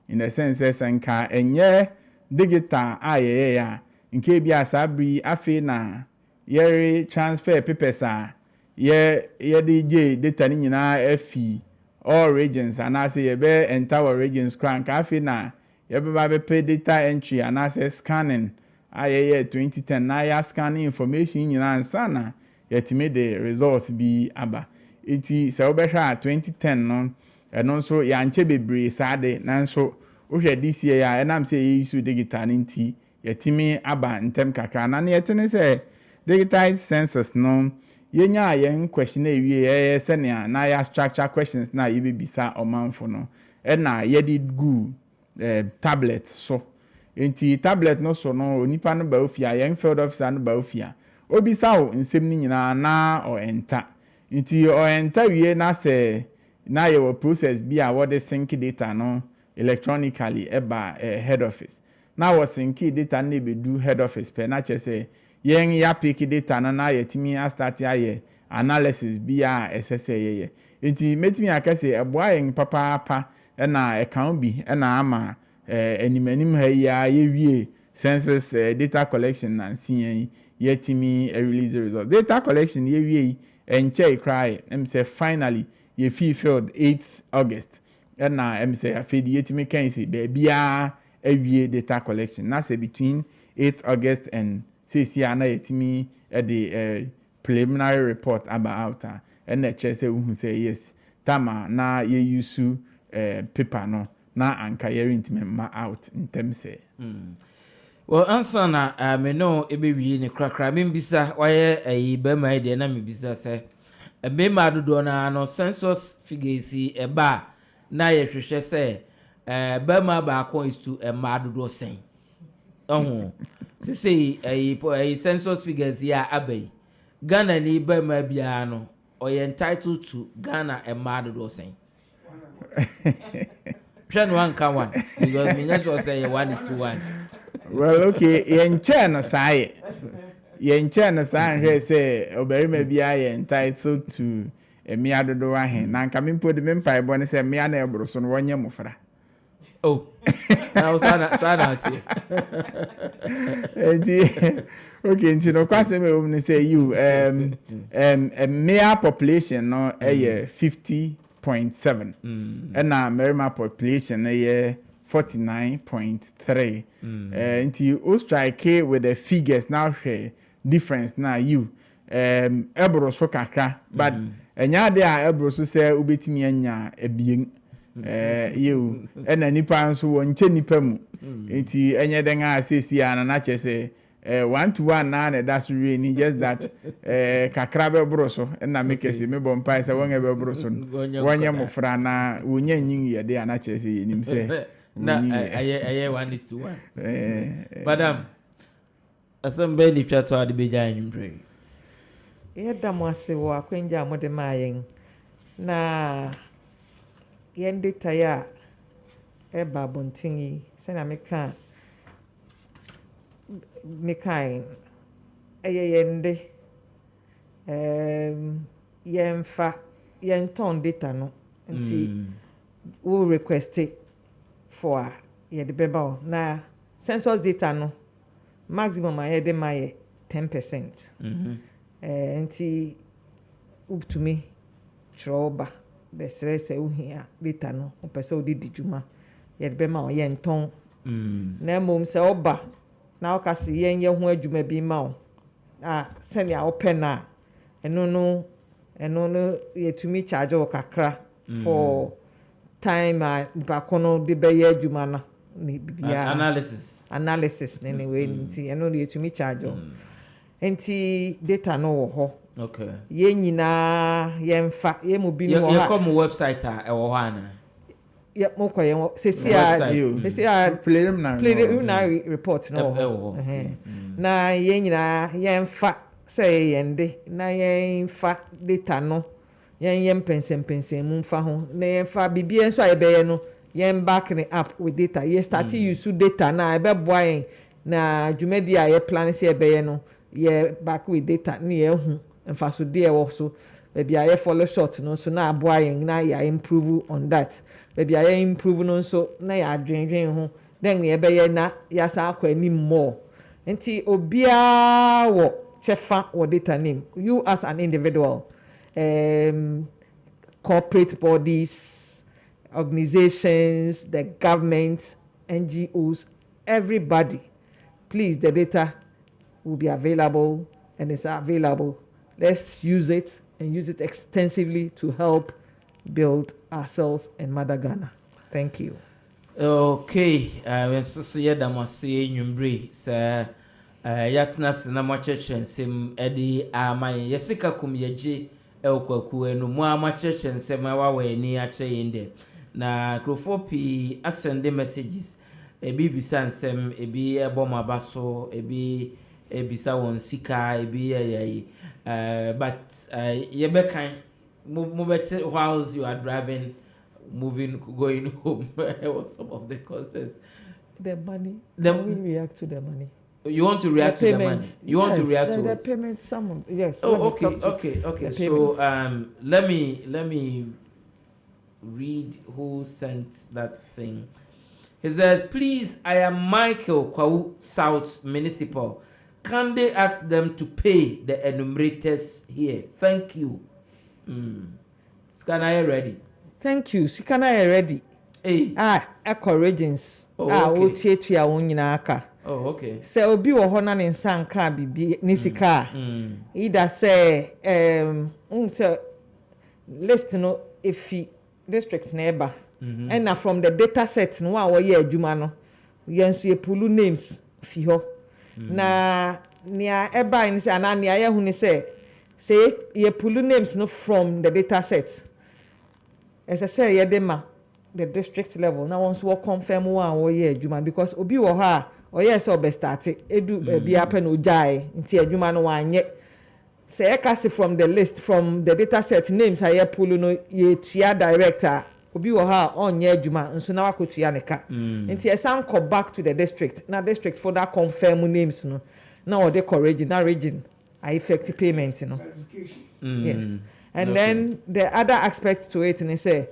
in the sense nka enye digital aye ya nke bi asabri afei na ye transfer papers a ye DJ data ni nyina afi all regions and I say be entire regions crank afei na ye be pay data entry and I say scanning aye 2010 na ya scanning information nyina ansa na yetime the results bi aba iti se obehwa 2010 no eno so ya nche bebre sade nanso ohwe this year ya enam say use digital nti yetime aba ntem kakra na na yetene say digital census no yenya yen question ewie se na ya structure questions na yebisa omanfo no na yedi gu tablet so enti tablet no so no onipa no ba ofia yen field officer no ba ofia obisa o nsem ni nyina na o enta nti o enta wie na se na your process bi a what the sync data no electronically eba head office na was sync data na be do head office pe na che say yen ya pick data na yetimi a start aye analysis bi a ssɛ ye nti metimi akase eboa yen papa na account bi na ama animanim ha ya ye census data collection na nsian yetimi release results data collection ye wie enche cry say finally ye field 8th August na say afedi yetimi kan say be bia awie data collection na say between 8th August and say na yetimi the preliminary report about and the chair say who say yes tama na ye use paper no na anka ye intime ma out in terms say well answer na me no ebewie ne krakra me bisa waye be mai de na me bisa say be ma dodo na no census figures eba na ye hwehwe say be ma ba ko is to ma dodo sen say a census figures ya abai Ghana ni be ma bia no or entitled to Ghana and mad do saying. One can one because me not sure say 1:1. Well, okay, yen chen say say obere ma bia entitled to a me adodo ahen na nka me podi me mpa ebo ne say me na ebro so no wonye mofra. Oh, now sana okay, nti no kwase me wom say you a male population no 50.7 and a marima population 49.3 nti o strike with the figures now share difference na you ebro so kakra but enya de a ebro so say obetimi anya ebien you ena nipa nso wonche nipa mu nti enye den a sesi ana na che say 1-1 na that's really just that kakra be broso na make say me bompa say won be broso wonye mofra na wonya nyin ye de ana che say nim say na aye 1:1 madam asambe ni twa to ade beja anyumre ye da mo ase wo akwenja mo de mayen na yen data ya eba bontingi sena meka yende yen ton data no nti we request it for ye de beba na census data no maximum aye de my 10%. Nti up to me troba the stress uhia data no opese odi dijuma ye de bema o ye nton na mom se oba na okase yen ye ho adwuma bi ma o sene a open na eno no ye to me charge o kakra for time bakono de be ye adwuma na analysis anyway nti eno ye to me charge o nti data no wo ho okay ye nyina ye mfa ye mo bi no ha ye come website e wo ho ana ye mo ko ye se preliminary report no na ye nyina ye mfa say yende na ye mfa data no ye mpensem mu mfa ho na ye mfa bibie nso ayebeye no ye backing up with data ye start use data na ebe boa yen na dwumadi a ye plan se ebeye no ye back with data na ye hu mfa so de e wo so baby I follow short no so na aboa yen na ya improve on that baby I improve no so na ya dwendwen ho then ye be ye na ya sa akwa ni more nti obia wo chefa wo data name you as an individual corporate bodies, organizations, the government, NGOs, everybody, please, the data will be available and it's available. Let's use it and use it extensively to help build ourselves in Mother Ghana. Thank you. Okay, when so yeah damase nyumbre sir yatna sinama church nsem edi amay yesika kum yeje elkwaku enu mu ama church nsem wa ni ache yende na krofopi asende messages ebi bisa nsem ebi eboma baso ebi ebisa won sika ebi but yebekan mo bete whilst you are driving moving going home what's some of the causes the money we react to the money. You want to react to the money? You want to react to the it? payment some yes. Oh, okay. So let me read who sent that thing. He says, please, I am Michael Kwau South Municipal. Can they ask them to pay the enumerators here? Thank you. Scanner ready. Thank you. Sikana ready. Hey. Echo Regents. Okay. Ochetia wonyina aka. Oh, okay. Se obi wo ho na ne nsan ka bibi ni sika. Either say say list no efi district na eba. And na from the data set no wa ye adwuma no. Yenso ye pulu names fi ho. Na nia eba ni say na nia ye hu ni say ye pulu names no from the data set. As I say ye dem the district level na once we confirm wa ye adwuma because obi wo ha or yes or best start edu be happen ojai nti adwuma no wanye say ekase from the list from the data set names aye pull no ye tua director obi wo ha onye adwuma nso na wakotua ne ka nti esan come back to the district na district for that confirm names no na or the region na region I effective payment no yes and okay. Then the other aspect to it and say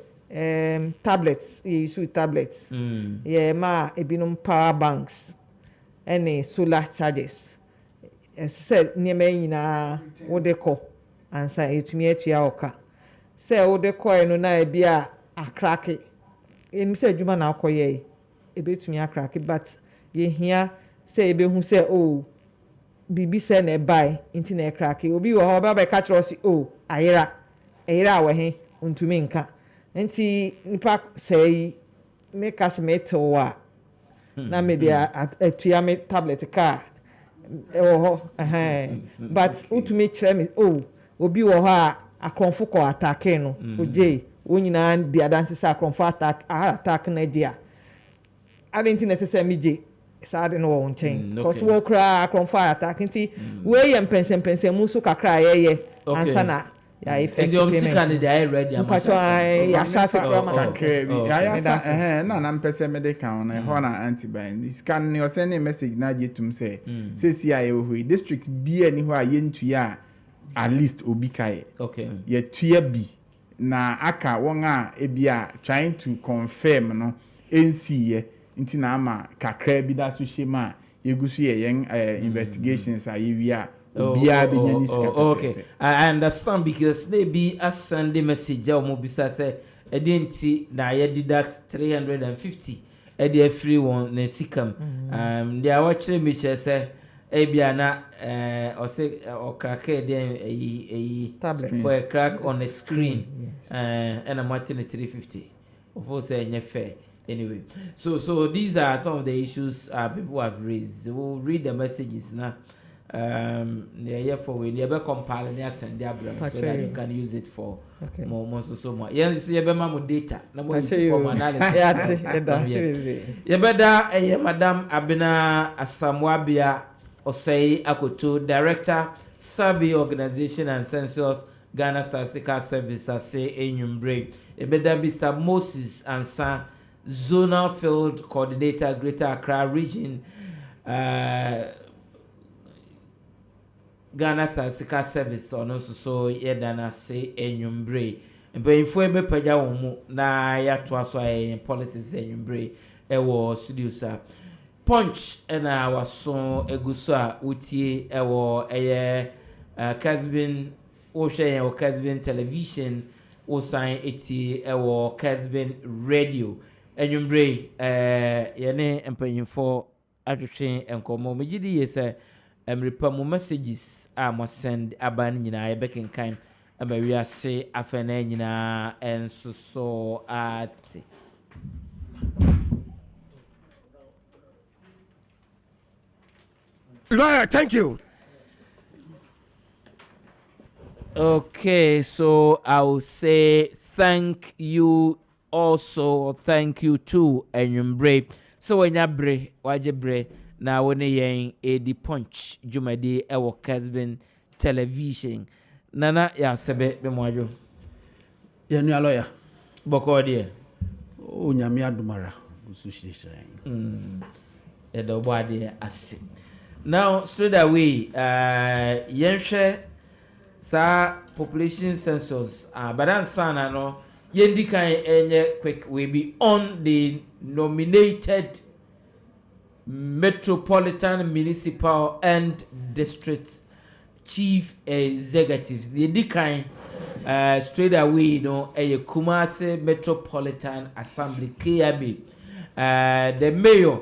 tablets you use tablets yeah ma ebinum power banks any solar charges as said niema nyina wo de ko ansa etumi atua oka say wo de ko eno na bia akrake enu say adwuma na akoye ebetumi akrake but ye hia say ebehu say oh bibi say na buy inti na akrake obi wo ho ba be ka kiro si oh ayira we he untumi nka nti nipa say make us metal wa na media atua me tablet car but utumi kire me oh obi wo ha akonfo ko attack no oje wonyina di adanse sa akonfo attack na dia adenti necessary meje sad no wo nchen because wo kra akonfo attack nti we ye mpense mu so kakra ye ansa na ya effect the payment can they ready mpacho ya shase krama kakra bi ya na na mpese medical na ho na antibiotic scan ne o send a message na jetum say si aye ho district bi ani ho a yentua at least obi kai okay ye tua bi na aka won a ebia trying to confirm no NC nti na ama kakra bi da so shema yegusu ye yen investigations ayewia obia be nyani sika. Okay, I understand because maybe a Sunday message or mobisa say edenti na ye deduct 350 e dey free one na sikam they are watching me say ebia na or say or crack dey tablet for a crack on the screen and a martin 350 of course any fair anyway. So these are some of the issues people have raised. We'll read the messages now. Yeah, for we never compile and send their brand so that you can use it for more so much. Yeah, so you have data. No more use for analysis. Yeah, better Madam Abena Asamwabia Osei Akoto, Director, Survey Organization and Census, Ghana Statistical Service, say Enyumbre. Better Mr. Moses and San Zonal Field Coordinator, Greater Accra Region, Ghana Statistical Service, or no so yedana say Enyumbre. But if we be paja omu na ya twaso in politics Enyumbre, ewo studio sa. Punch ena waso egusa utie ewo Kessben o Kessben television o sign eti ewo Kessben radio. Enyumbre yene empanyimfo atwetwe enkomo megidi yese emripa mu messages mo send aban nyina yebekenkan aba wi ase afena nyina enso so ati. Lawyer, thank you. Okay, so I'll say thank you also, thank you too, Enyumbre. So when you bre, wajebre, na wone yen edi punch, jumadi ewo Kessben television. Nana ya sebe be mwajo. Yenu ya lawyer. Boko die. O nyame adumara. Gusushire. Edo bwade ase. Now straight away, yenhwe sa population census badan sana no yendi kan enye quick we be on the nominated metropolitan municipal and district chief executives. Yendi kan straight away no Kumasi Metropolitan Assembly KAB, the mayor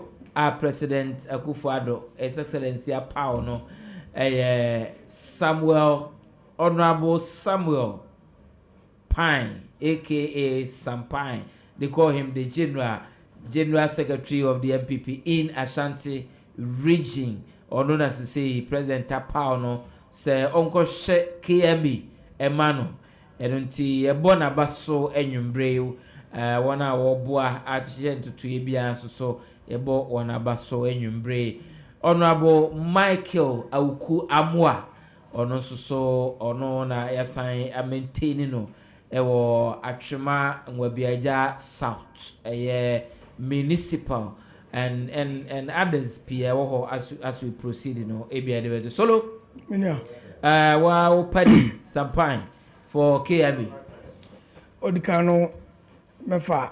President Akufo-Addo, His Excellency Apao no Honorable Samuel Pine, aka Sam Pine. They call him the General Secretary of the MPP in Ashanti region, or known as to say President Apao no say Uncle She KME Emmanuel. Enunti ebona baso Enyumbre wana wobua atjent to ebia so ebo wana baso Enyumbre. Honorable Michael Auku Amwa ono so ono na yasan a maintain no ewo Atwema Nwabiaja South municipal and others pia wo as we proceed no ebia de solo Minya wa padi Sampine for KAB. Odikano mefa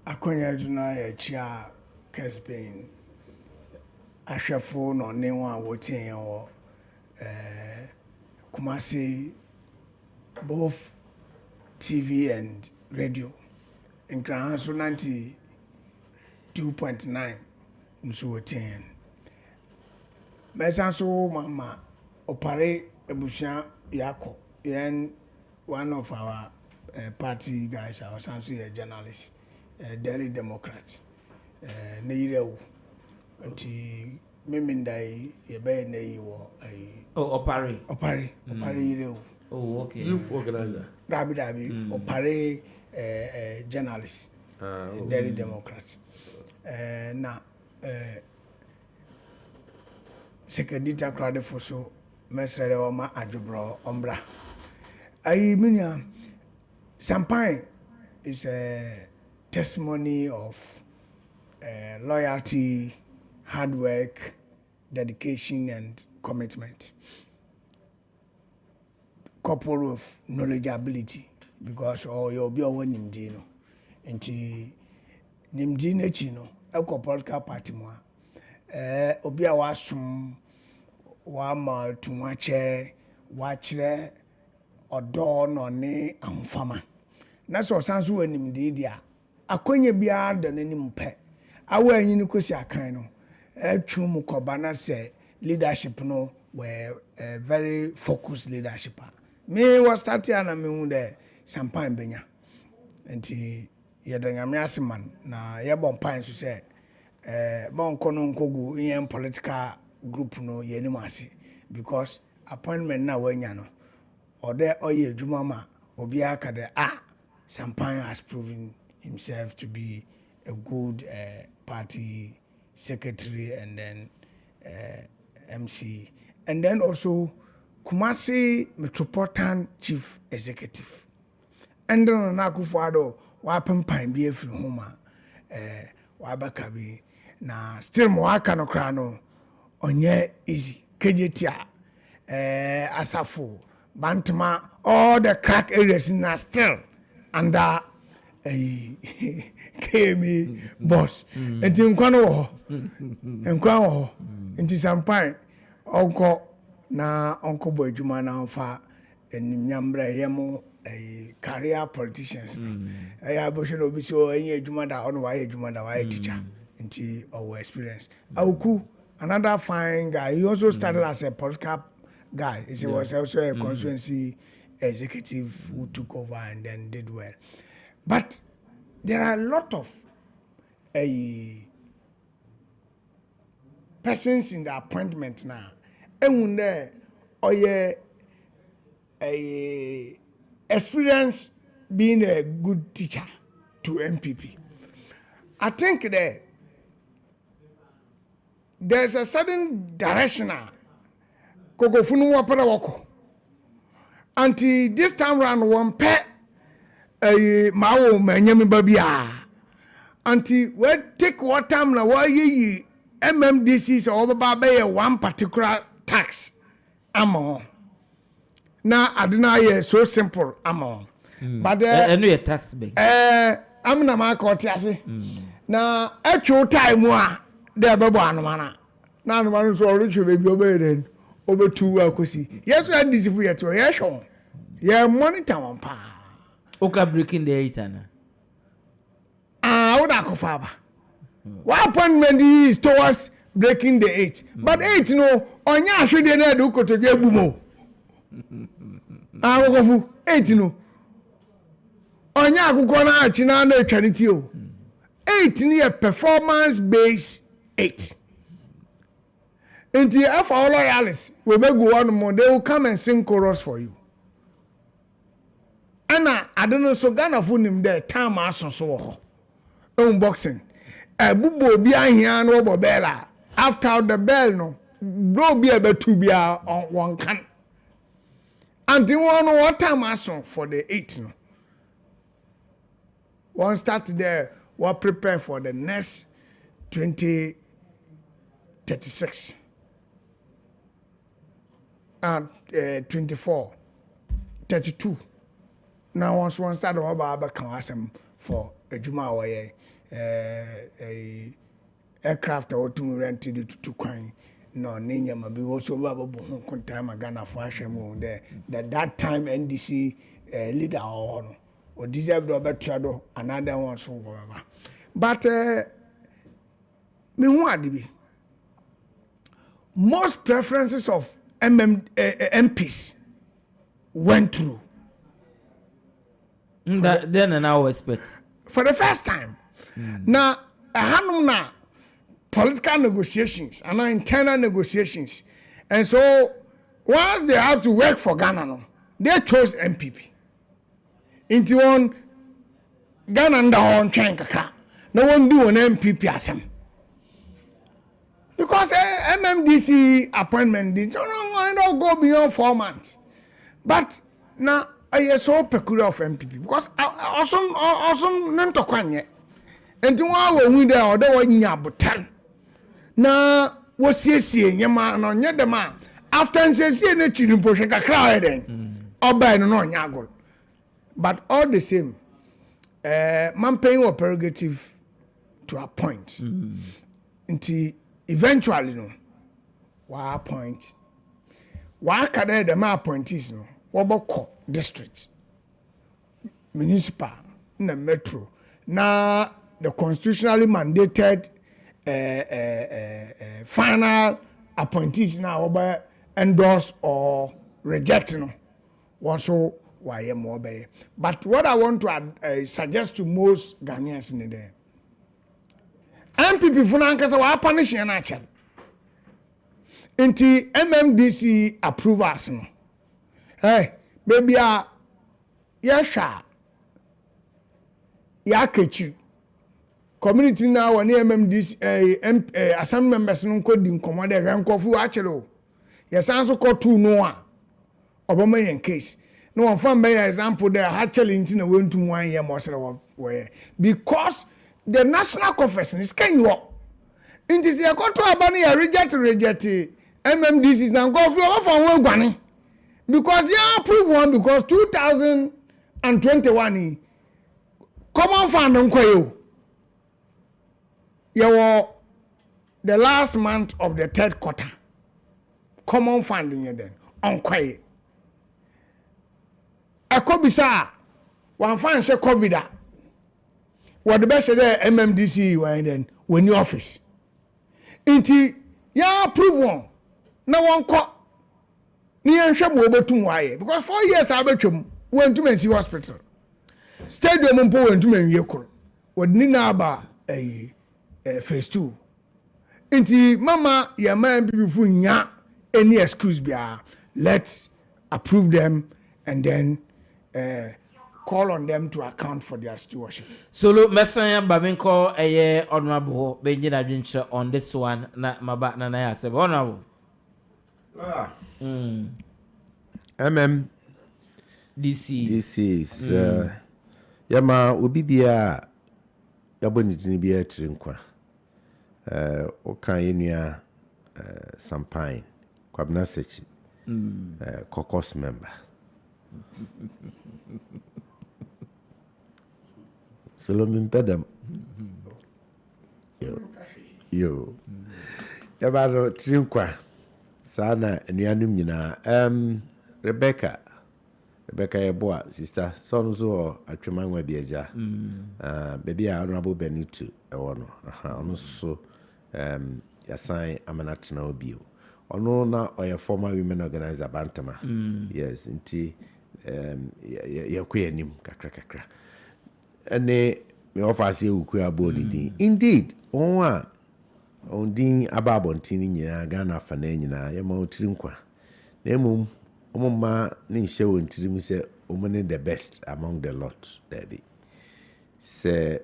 akonya juna ya chia Kessben ahwefo no ne wa wotin wo Kumasi both TV and radio in Grand 92.9 nso wotin mesanso mama opare ebusia yako yen one of our party guys, our sansu a journalist, Daily Democrat, Neirew, until Mimindai, a bay nay or Opare. Opare, Oh, okay. Youth organizer. Rabi, Opare, journalist, Daily Democrat. Now, Secretary crowded for so, Messer Oma Adjubro, Ombra. I mean, Champagne is a testimony of loyalty, hard work, dedication, and commitment. Couple of knowledgeability, because you'll be one nimdino. And nimdino chino, a political party more. Obia wasum, wama to watch or dawn or ne amfama. That's what sounds when nimdidia. A conye beyond than any mpe. Awe you kusi akaino. Chumu kobana say leadership no were very focused leadership. Me was starting and I mean the Champagne benya. Enti yedanyame aseman na yebon pan so say bon kono nkogu in political group no yenimase because appointment na wanya no ode oye adwuma ma obi aka de Champagne has proven himself to be a good party secretary and then MC and then also Kumasi Metropolitan Chief Executive. And then na kufuado wapem pan bi afiri homa wabaka bi na still mo aka no kra no onye easy kejetia asafo bantama all the crack areas na still under KME boss enti nkwa wo enti Champagne onko na onko boy juma na onfa enyambre yemo career politicians abosho no bi so enye adwuma da ono waye adwuma da waye teacher nti our experience Awuku another fine guy, he also started as a political guy. He was also a constituency executive who took over and then did well. But there are a lot of persons in the appointment now and there a experience being a good teacher to MPP. I think that there's a sudden direction now. Kokofunu wapara wako. Until this time round one pet mao manyami babia. Until we take what time na why ye MMDCs or baba one particular tax amount. Now adina so simple amount. But a tax big. I'm na ma kotiase. Na actual time wa there babo anumana. Na anumana so reach baby obeden. Over 2 akosi. Yes, we discipline yet. Yes, show. Yeah, monitor one pa. Oka breaking the 8 ana. What akofaba. What appointment is towards breaking the 8. But 8 no, onya should dey do ko to bumo. Wokofu 8 no. Onya akukọ na achina na atwaniti o. 8 ni a performance based 8. Until if our loyalists will make one more, they will come and sing chorus for you. And I don't know, so Ghana found him there, time so unboxing. A bubo behind here and over bella. After the bell, no, blow be able to be on one can. Until one what time for the 8 no. One start there, we'll prepare for the next 2036. 24, 32. Now once one start over can ask them for a juma way a aircraft or to rented to coin. No, Ninya may be also about time Ghana for Asham there. That time NDC leader or deserved Robert Chado, another one so whatever. But me what be most preferences of MPs went through. Then an hour expect. For the first time. Now, a political negotiations and internal negotiations. And so, once they have to work for Ghana, they chose MPP. Into one Ghana and on Chankaka. No one do an MPP as him. Because MMDC appointment did not go beyond 4 months. But now I so peculiar of MPP because also none to quanye. And to one we there or there were nyabutan. Na was yes, yama no nyedema. After saying a chin push a crowd then. Or by no nyago. But all the same, man paying a prerogative to a point. Until eventually, no, one point. Why can the man appointees no? Waboko district, municipal, na metro. Now the constitutionally mandated final appointees now over endorse or reject no. Also, why more by. But what I want to suggest to most Ghanaians in there, MPP Funankasa wa punish and action. Inti MMDC approvals no. Hey, baby, yasha, yakechi. Community now when MMDC, assembly members no code in command rank of actually. Yes, also called two no Obama in case. No one found by example there actually in a went to 1 year more because the national conference is can you up. In this year, control Abani reject MMDC is now go for one because you approve one because 2021 common fund on Kwayo. You were the last month of the third quarter. Common funding then on Kwayo. A Kobisa one fan say COVID. What the best there MMDC when your office. Inti ya approve one. Na one ko ni enhwe mo obetum waye because 4 years abetwem went to Mensi hospital stadium mpo went to menwie koro wodni na aba phase 2 inti mama ya man people nya any excuse bia let's approve them and then call on them to account for their stewardship. Solo mesanya baminko eye honorable benjina adwenche on this one na maba na ya se honorable This is yama obi bia yaboni dini bia trinkwa okan yenua Sampine Kwabna Sechi caucus member Solomon Pedam yo yabaro trinkwa sana enuanum nyina Rebecca Yeboa sister son so atwemanwa biaja baby honorable Benito ewo no ono so yasan amanatena obio ono na oya former women organizer Bantama yes nti yakwanim kakra ene me offer say uku abodi din indeed on din ababontini nyina Ghana fa na nyina yema otirinkwa na emum omma ni nhye wontirim se omone the best among the lot daddy se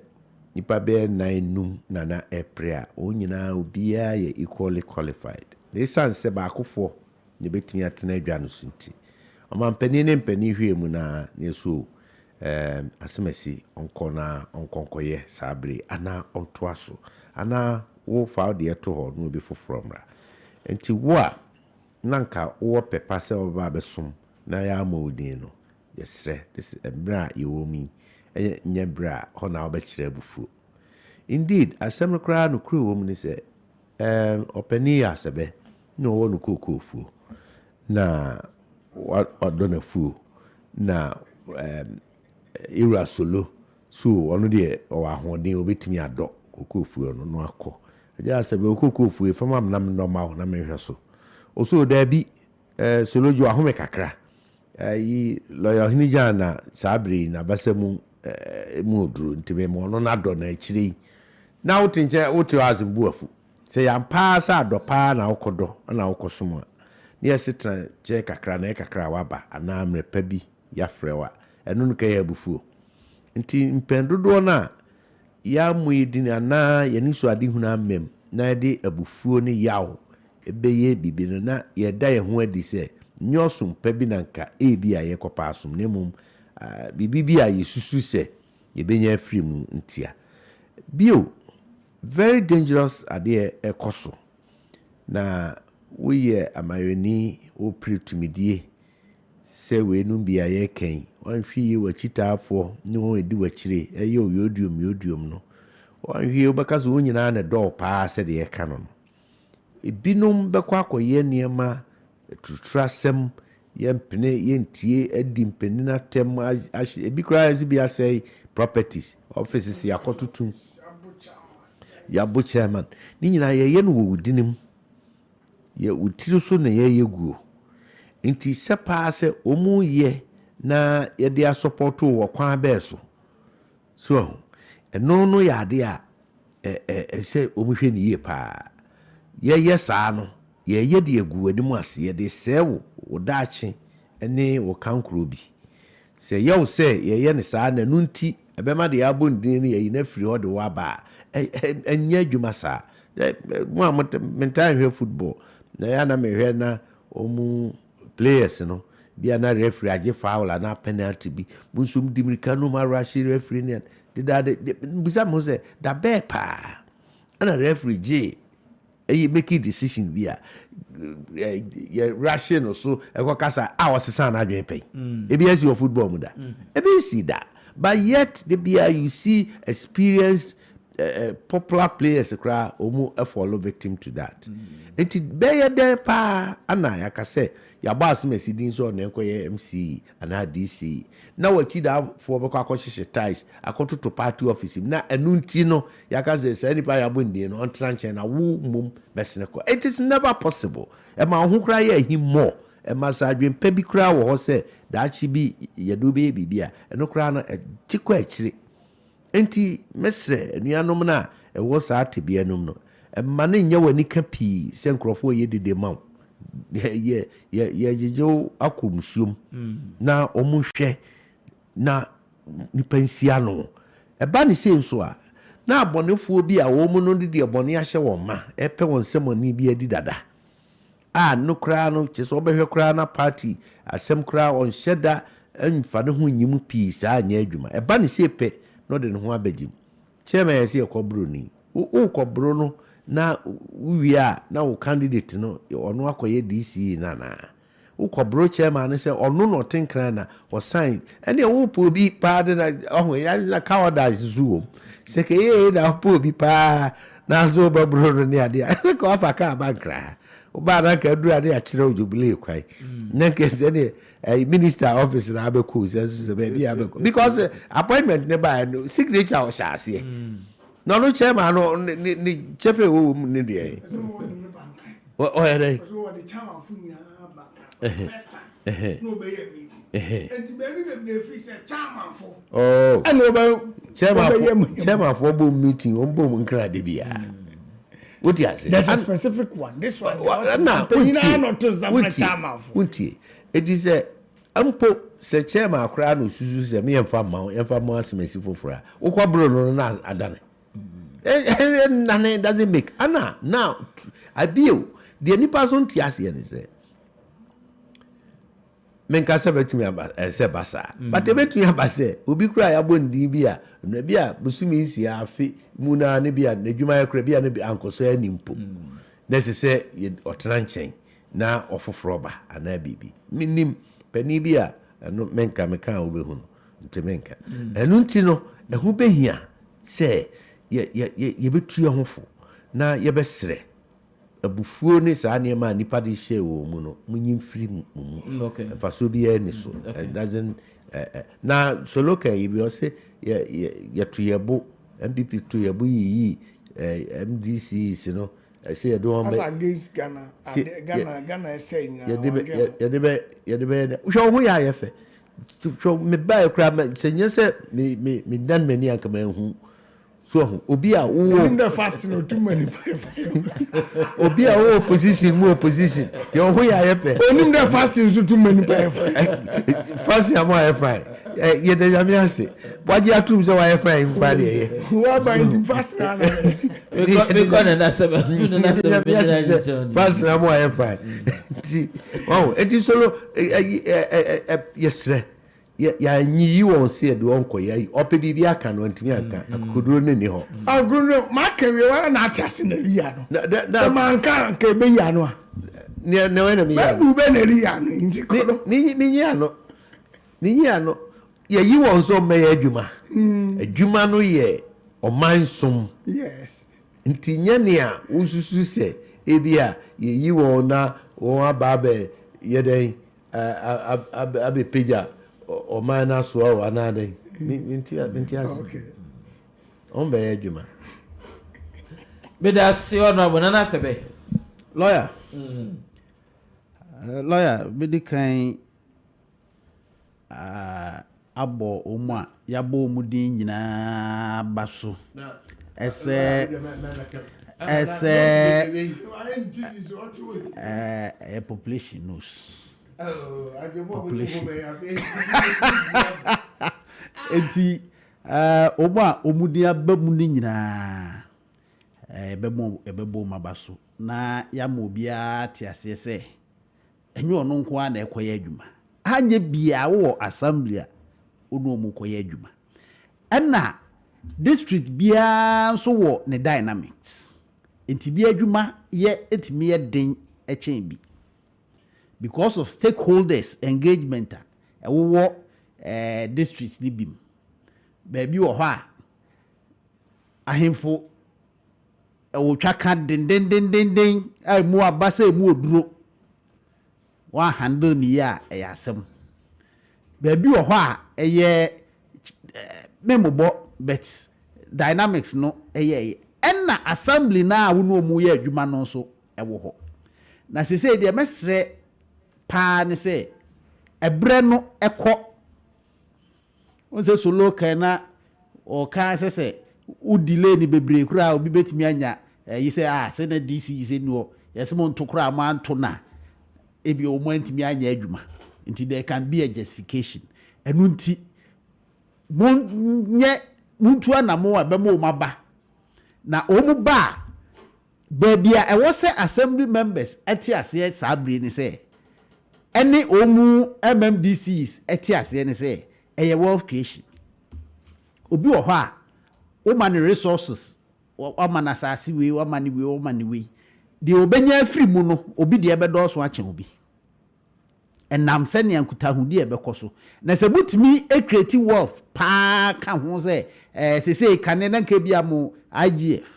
nipa be num na April onyina obia ye equally qualified the san se ba akofo ne betumi atena adwa no sunti omampani ne mpani hwemu na yeso asemesi onkonkoye sabre ana ontoaso ana wo fa de to ho no bi fofromra enti wo a nanka wo pepa se oba besom na ya maudin no yesre this bra yewomi nya bra ho na obekire abufu indeed asem kra no kru wo ni se opani asebe no wo no kokofu na wadona fu na ira solo so ono de o ahoden obetimi ado kokofu no akọ aja asebe kokofu e fama nam normal na mehwe so oso da bi soloju ahome kakra yi Ohene Gyan na sabre na basemu mu oduru ntime mo no na do na akire na wotinche wotu azimbu afu se ya mpa sa adopa na okodo na okosomo ni esetra che kakra na kakra waba ana mrepa bi ya frewa enu no kaya abufuo nti mpendodo na ya muidini ana yaniso ade huna mem na de abufuo ne yawo ebeye bibino na yeda ye ho adi se nyosum pebinanka bia ye kopa asum nemum bibibia yesusu se yebenya free mu ntia bio very dangerous ade ekoso na we amayoni o pretumidie se we nu bia ye kan wanhwie wachitaafo ne won edi wachire eye oyodium no wanhwie obakazo onyina na do pa se de ye kan no ebinum bekwa akoye niema tutrasem yempene yentie adimpenina tem ebi kra azibia say properties offices yakotutum yabo chairman ni nyina ye no wodinim ye utiri so na ye guo nti sepa se omu ye na ye dia support wo kwan be so eno no ya de a se omu hwe ni ye pa ye saa no ye de agu anim ase ye de sewo wodachi ene wo kankro bi se ye wo se ye ne saa na nunti ebema de abondin ne ye na firi ho de wa ba enya adwuma saa mo mental hwe football na ya na mehwe na omu players no dia na referee age foul na penalty bi bunsum dimirika no ma rashi referee ne de busa mo se da be pa ana referee je make decision bia Russian or so ekokasa awosesa na adwen pen ebi asi your football mu da ebi si da but yet the bia you see experienced popular players kra omu follow victim to that it be there pa ana yakase ya boss mesidin so na enkoye MC ana DC na wachi da for be kwa kwahye ties akototo party office na enunti no yakase say nipa ya bondi no on tranche na wo mum besene ko it is never possible e ma ho kra ya him more e ma sa adwen pa bi kra wo ho se da chi bi yedo be bibia eno kra no tikwa akire enti mesre enuanom na e wo sa atebia nom no e ma ne nya wani ka pi se nkrofo ye dede ma ye jejo akomsuom na omuhwe na nipansia no e ba ne se nso a na abonefo bi a wo mu no de abone ahye wo ma e pe won semoni bi adi dada no kra no che so behwe kra na party asem kra on sheda enfa ne ho nyim pi sa anya adwuma e ba ne se pe no de ne ho abagim chema ye se ekobro ni o kobro no na uwia na wo candidate no ono akoye DC na ukobro chairman say ono no tenkran na o sign ene wo po bi pa de na oh ya na cowardice zuo se ke ye na po bi pa na zo babro no ne ade ko afa ka bankra o ba na ka dura de a kire ojubile kwai na ke se ne minister office na abeku se be bi abeku because appointment ne ba no signature o shase no chairman no ni chefe wo ni de o ya dai so the chairman funya first time no be here meeting and baby dem free say chairman for oh and no chairman for bo meeting on bo nkra de bia what you say there's a specific one this one na not to the chairman for unti it is a ampo se chairman akra no susu se me emfa ma asemesi fofora ukobro no na adane it doesn't make Anna now I bill the any person tias here is menka sebetumi ase basa but ebetumi abase obi kura ya bondi bia no bia busumi isi afi muna ne bia adwuma ya kura bia ne bia ankoso ya nimpo na sese otena nchen na ofoforo ba ana bibi minim pani bia no menka meka obehu no ntemenka enu nti no ehu behia se ye betu ye hofo na ye besre abufuo ni sa ne ma nipa de hye wo mu no munyim firi mu okay faso bi ani so it doesn't na solo kan yi bi o se ye to ye bo MPP to ye bo yi MDC you know say you don't as against Ghana say ye de be hwo ho ya ye fe so me ba kra me senye se me dan mani anka ma hu so obi a wo in the fast no too many obi a wo opposition mu opposition your ho ya yefe onim the fasting so too many fast am wa yefe ye de yami ase waji atum so wa yefe nkwa de ye wa ba in fast na we gonna na sebe fast am wa yefe wow eti solo yesre ya nyi won se de won koyi ope bibia aka no ntimi aka akokoduro ne ni ho agruno ma kewe wa na atiase na liya no so man kan ke be ya no ne we na mi ya bu be na liya no nti ko ni ya no ye yi won so me ya adwuma no ye omansom yes nti nya ne a ususu se ebia ye yi won na won ababe ye den abe peja o mana so o anade minti as okay on be adwuma be da se ono abona sebe lawyer lawyer be kan abo omu a yabo omu din nyina baso ese population knows population enti omu a omu din abamu ni nyina ebebo mabaso na ya mo bia tiase se enye ono nko a na ekoye adwuma anye bia wo assembly a ono mu koye adwuma ana district bia so wo ne dynamics enti bia adwuma ye etimi ye den echen bi because of stakeholders engagement wo districts ni bim baabi wo ho a ahemfo wo twaka den ai mu abasa mu oduro wa handle ni ya eyasem baabi wo ho a eye memobo but dynamics no eye enna assembly na wo no mu ye adwuma no so ewo ho na sese de mesre pa ne se ebre no ekọ onse solo kana o ka sese u delay ni bebre kura obi betimi anya yi se se na DC se ni o yesemo ntokura ma nto na ebi o mo ntimi anya adwuma nti there can be a justification enu nti nye muntu anamo abemo maba na omu ba bebia e wo se assembly members eti ase sabre ni se any omu MMDCs eti ase ni se eye wealth creation obi wo ho a wo man resources wo man asase we wo man we de obenya afiri mu no obi de ebedo so ache obi enam se ne ankutahudi ebekoso na se butimi create wealth pa ka ho se se kane na nka bia mo IGF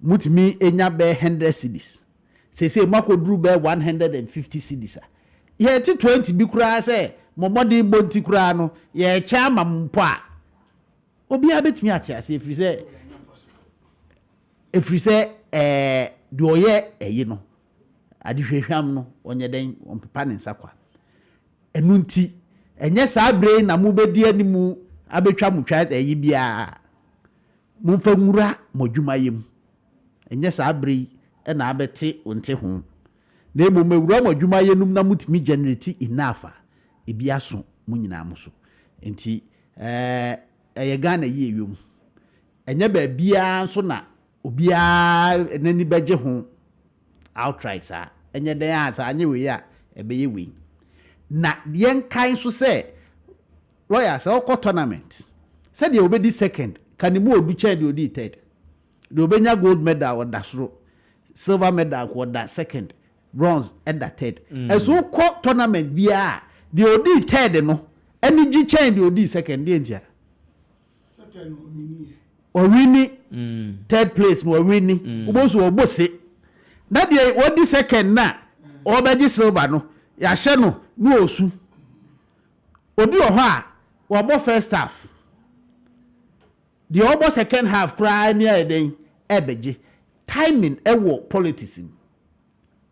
mutimi enya be 100 cedis se makodru be 150 cedis ye ti 20 bi kura se momodi bonti kura no ye cha mampo a obi abetimi atiase efri se de oye eyi no adihwehwam no onye den onpepa ne nsakwa enu nti enye saa bre na mu bedi animu abetwa mutwa eyi bia mu fa nwura modwuma yem enye saa bre na abete onte ho na emu mewura modwuma yenum na mutimi generate enough ebi aso mu nyina amoso nti eye Ghana yi ewum enye ba bia so na obia nani beje ho outright sa enye den asa anye we ya ebeye we na yen kan so se lawyers o tournament se de obedi second kan mu odu chen de odi third de obenya gold medal or dasro silver medal or that second bronze and that third so ko tournament bia de odi third no energy chen de odi second de ntia or winning third place no winning oboso obose na de odi second na obeji silver no ya hye no osu obi o ho a wo bo first half the almost second half cry near den ebeje timing ewo politics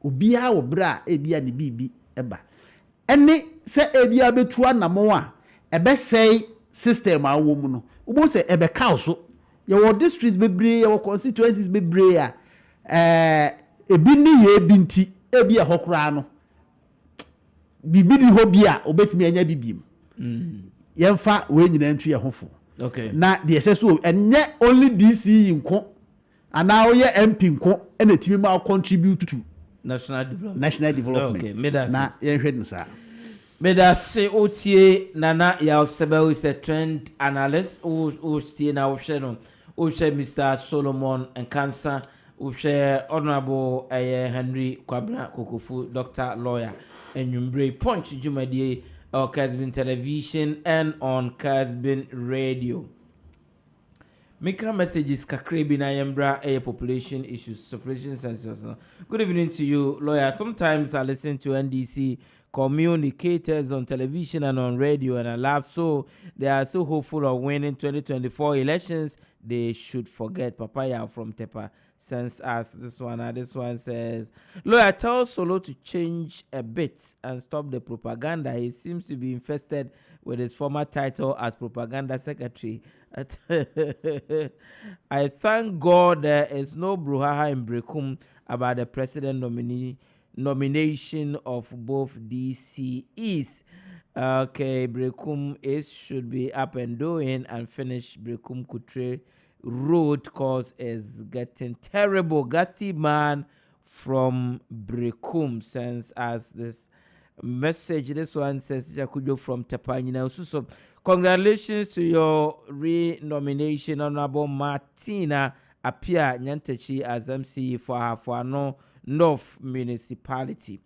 obi a wo bra ebia ne bibi eba ene se ebia betu anamo a ebe sei system a wo mu no wo se ebe kaoso your districts bebree your constituencies bebree a ebi ni ye bi nti ebi a hokra no bibi ni ho bi a obetimi anya bibim yemfa we nyina ntu ye hofo okay na the so enye only DC nko ana wo ye MP nko ena timi ma contribute to national development okay na ye hwed nsa Meda se otie nana ya osebe is a trend analyst o tie na ohwe no ohwe Mr. Solomon Nkansa ohwe honorable Henry Kwabena Kokofu doctor lawyer enwumbre punch jumadie on Kessben television and on Kessben radio. Mikra messages kakrebi na yembra population issues population census. Good evening to you lawyer. Sometimes I listen to NDC communicators on television and on radio and I laugh, so they are so hopeful of winning 2024 elections. They should forget Papaya from Tepa sends us this one says lawyer tells Solo to change a bit and stop the propaganda. He seems to be infested with his former title as propaganda secretary. I thank God there is no brouhaha in Brekum about the president nomination of both DCEs. Okay, Brekum should be up and doing and finish Brekum Kutre road cause is getting terrible. Gusty man from Brekum sends us this message. This one says Jakujo from Tapanyina. So congratulations to your re-nomination, Honorable Martina Apia Nyantechi as MC for Hafuano North Municipality.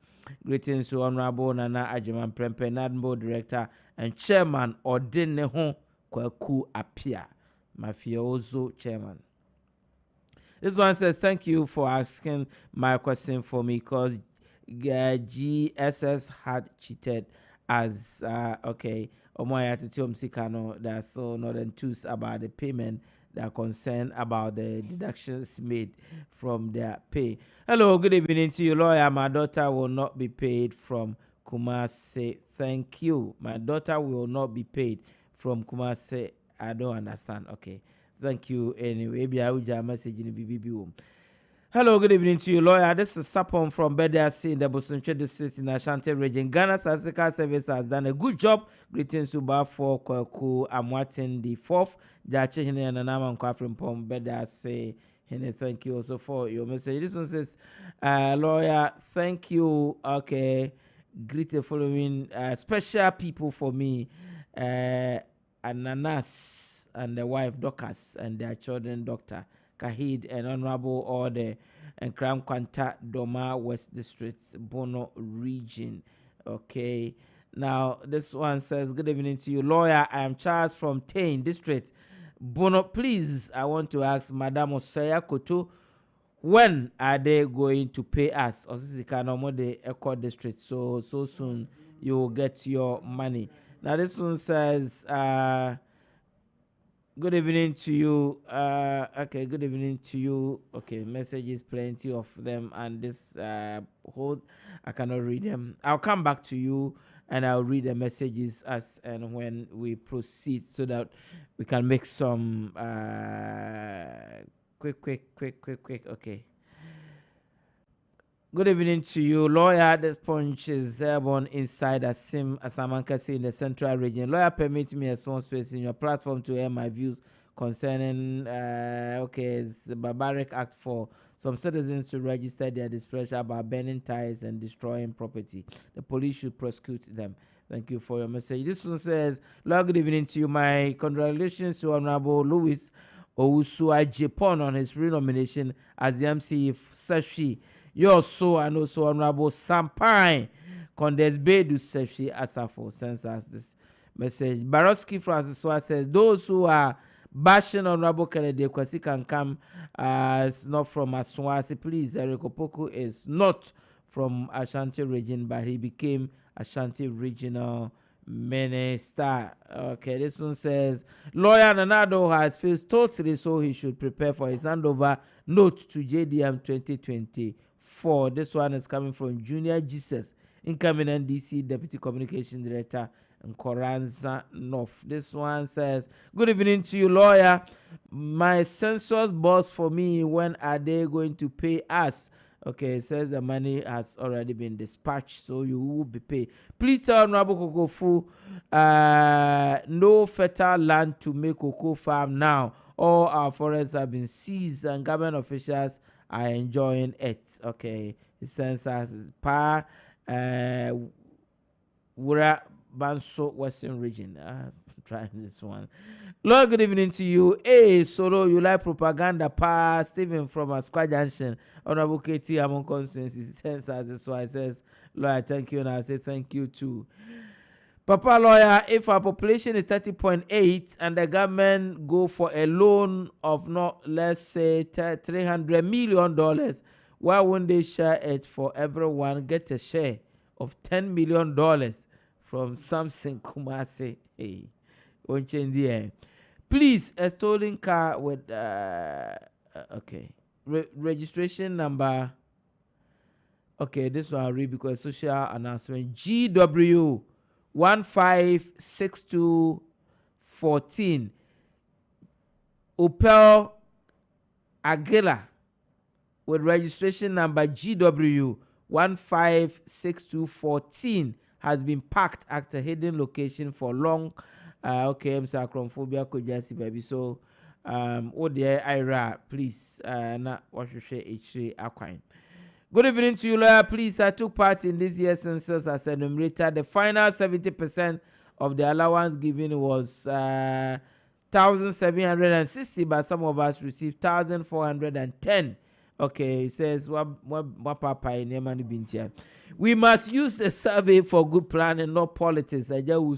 Greetings to Honorable Nana Ajiman Prempe, Nadmo Director and Chairman Odineho Kwaku Apia, Mafioso Chairman. This one says, thank you for asking my question for me because GSS had cheated as, okay, there's so not enthused about the payment that are concerned about the deductions made from their pay. Hello, good evening to you, lawyer. My daughter will not be paid from Kumasi. Thank you. My daughter will not be paid from Kumasi. I don't understand. Okay. Thank you. Anyway, maybe I will just message in the BBB. Hello, good evening to you, lawyer. This is Sapon from Bedasi in the Bostonche district in Ashanti region. Ghana Statistical Service has done a good job. Greetings to Bafo Kwaku Amwatin the 4th. Jache Hine and Anama Kwafrim Pom Bedasi. Hine, thank you also for your message. This one says, lawyer, thank you. Okay. Greet the following special people for me. Ananas and the wife Dorcas and their children Dr. Kahid and Honorable Order and Crown Kwanta Doma West District Bono region. Okay. Now this one says, good evening to you, lawyer. I am Charles from Tain District Bono. Please, I want to ask Madam Osaya Koto, when are they going to pay us? Osisika no more the Echo District. So soon you will get your money. Now this one says, good evening to you. Okay, good evening to you. Okay, messages, plenty of them, and this hold, I cannot read them. I'll come back to you and I'll read the messages as and when we proceed so that we can make some quick. Okay. Good evening to you, lawyer. This punch is airborne inside Asamankasi in the central region. Lawyer, permit me a small space in your platform to air my views concerning it's a barbaric act for some citizens to register their displeasure about burning tires and destroying property. The police should prosecute them. Thank you for your message. This one says, lawyer, good evening to you. My congratulations to Honorable Louis Owusua Japon on his renomination as the MC Sashi. So and also Honorable Sampine Condesbedu Sefi Asafo sends us this message. Baroski Francis says, those who are bashing Honorable Kennedy Kwasi can come as not from Aswasi. Please, Eric Opoku is not from Ashanti region, but he became Ashanti regional minister. Okay, this one says, lawyer Nanado has feels totally so he should prepare for his handover. Note to JDM 2020. This one is coming from Junior Jesus incoming NDC Deputy Communication Director Nkoranza North. This one says, good evening to you, lawyer. My census boss for me, when are they going to pay us? Okay, it says the money has already been dispatched, so you will be paid. Please tell Honorable Kokofu, no fertile land to make cocoa farm now. All our forests have been seized and government officials are enjoying it. Okay, it says as Pa Wura Banso Western Region. Trying this one. Lord, good evening to you. Hey, Solo, you like propaganda? Pa Stephen from Asqua Junction, Honorable KT among constituencies. Census. So I says, Lord, thank you, and I say thank you too. Papa lawyer, if our population is 30.8 and the government go for a loan of not, let's say, $300 million, why won't they share it for everyone? Get a share of $10 million from Samson Kumasi. Hey, won't change the end. Please, a stolen car with okay, registration number. Okay, this one I'll read because social announcement. GW 156214 Opel Aguila with registration number GW 156214 has been parked at a hidden location for long. Okay, I'm sorry, chromophobia could just baby. So, oh dear, Ira, please, not what you say, H3 Aquine. Good evening to you, lawyer. Please, I took part in this year's census as enumerator. The final 70% of the allowance given was 1,760, but some of us received 1,410. Okay, it says, what papa in Yemani Bintia. We must use a survey for good planning, not politics. I just will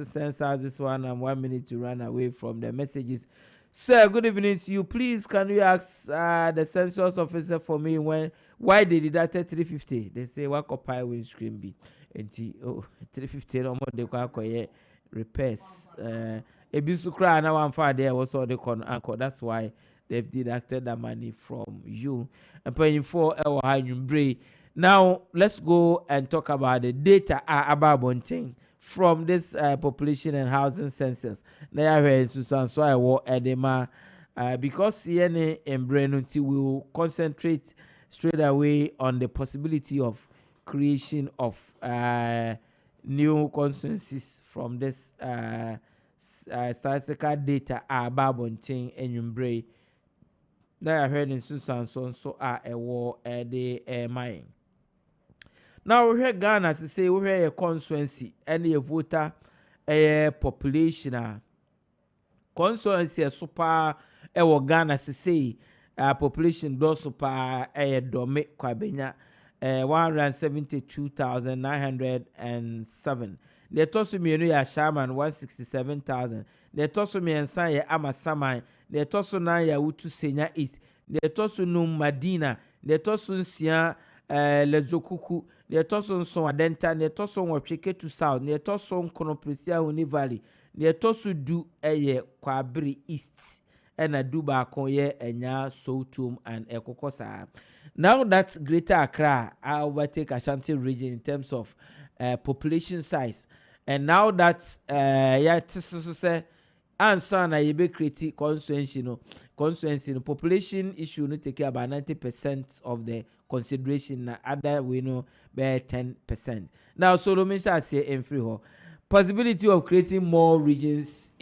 census this one and 1 minute to run away from the messages. Sir, good evening to you. Please, can you ask the census officer for me why they deducted 350? They say what copy windscreen be. 350 no more they call repairs. Ebisu cry now one far there was all the con anchor. That's why they've deducted that money from you and paying for our high bray. Now let's go and talk about the data about one thing. From this population and housing census. Now here in Susan, so I will edema because CNA and Brenunti will concentrate straight away on the possibility of creation of new constituencies from this statistical data about Bonting and Yumbre. Now I heard in Susan, so a war the mine. Now we hear Ghana to say we hear a constituency and a voter a population constituency a super Ghana to say population do super a dome kwabenya 172,907. The tosu mienu ya Shaman 167,000. The tosu miensa ya Amasaman. The tosu na ya Utu Senya East. The tosu num Madina. The tosu nsia Lezokuku. The tosu nson Adenta. The tosu nwapike to South. The tosu nkono Prisia Uni Valley. The tosu du eye Kwabri East. And a duba konye enya Soutum and Ekokosa. Now that Greater Accra I overtake Ashanti region in terms of population size, and now that say answer na yebe create constituency population issue no take about 90% of the consideration na other we know by 10%. Now Solomon shall say in free ho possibility of creating more regions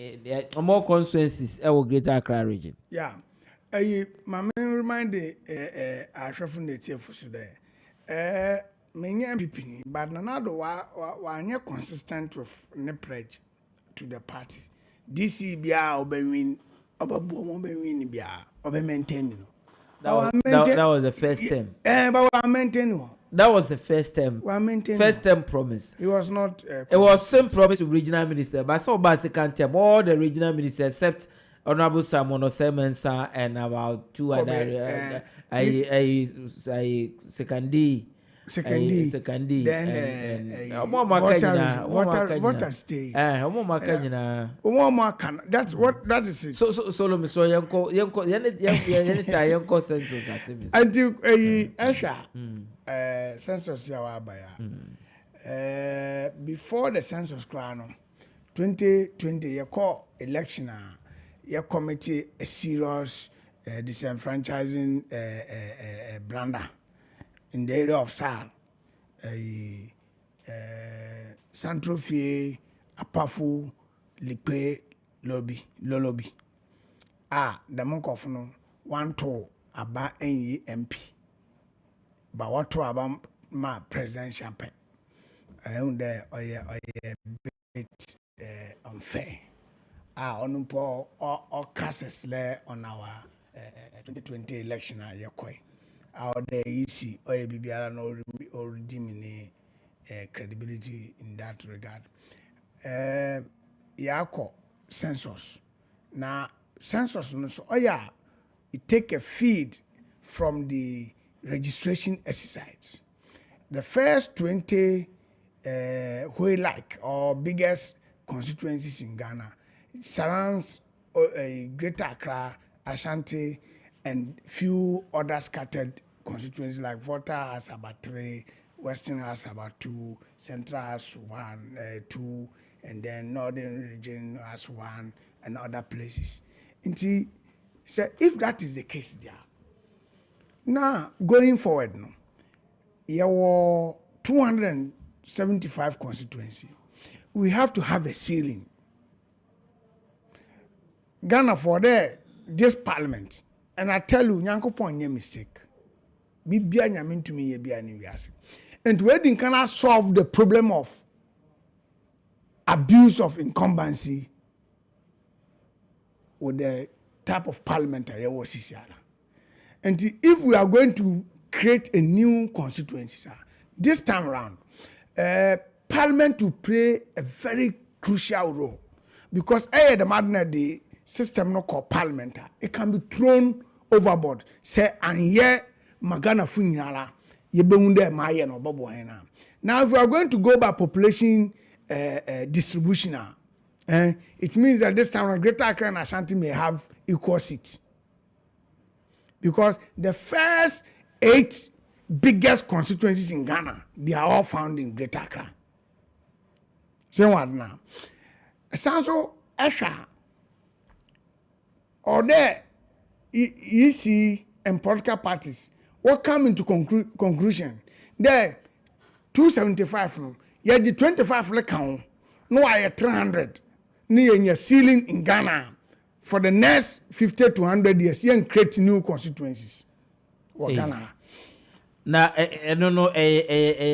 more constituencies in Greater Accra region. Yeah. My main reminder I from the TF today. Many MPP, but none are consistent with the pledge to the party. DC Bia Obewin Obewin Bia maintain. That was the first term. But I maintain. That was the first term. First term promise. It was not. It was same promise to regional minister, but so by second term, all the regional ministers except Honorable Simon Osemensa and about two other secondary. Then voter stay. That's what that is it. So Solomon so yanko census as until Asha census ya wa abaya. Before the census crown 2020 you call election your committee a serious disenfranchising blunder in the area of Sal. Santrofie, Apafu, Lipe, Lolobi. The monk of no one to about any MP. But what to about my presidential pet? I own there or a bit unfair. On poor or cases there on our 2020 election. Out there easy or a BBR or redeeming credibility in that regard. Yako census. Now census so it take a feed from the registration exercise. The first 20 or biggest constituencies in Ghana surrounds Greater Accra, Ashanti, and few other scattered constituencies like Volta has about 3, Western has about 2, Central has 1, 2, and then Northern region has 1, and other places. So if that is the case there, now going forward, no, there were 275 constituencies. We have to have a ceiling. Ghana for this parliament, and I tell you, Nyanko point no mistake. Bibia nyamin to me ye bia ni wiase. And wedding cannot solve the problem of abuse of incumbency with the type of parliament I was sisiala. And if we are going to create a new constituency, this time around, parliament will play a very crucial role because the madness the system no called parliament, it can be thrown overboard. Say and here magana funyala yebunde maye no bobo hena. Now if we are going to go by population distribution, it means that this time Greater Accra and Ashanti may have equal seats. Because the first 8 biggest constituencies in Ghana, they are all found in Greater Accra. Say what now? Sanso Esha or there EC and political parties what come into conclusion there 275 no yet the 25 le count no I 300 near your ceiling in Ghana for the next 50 to 100 years you create new constituencies what Ghana na no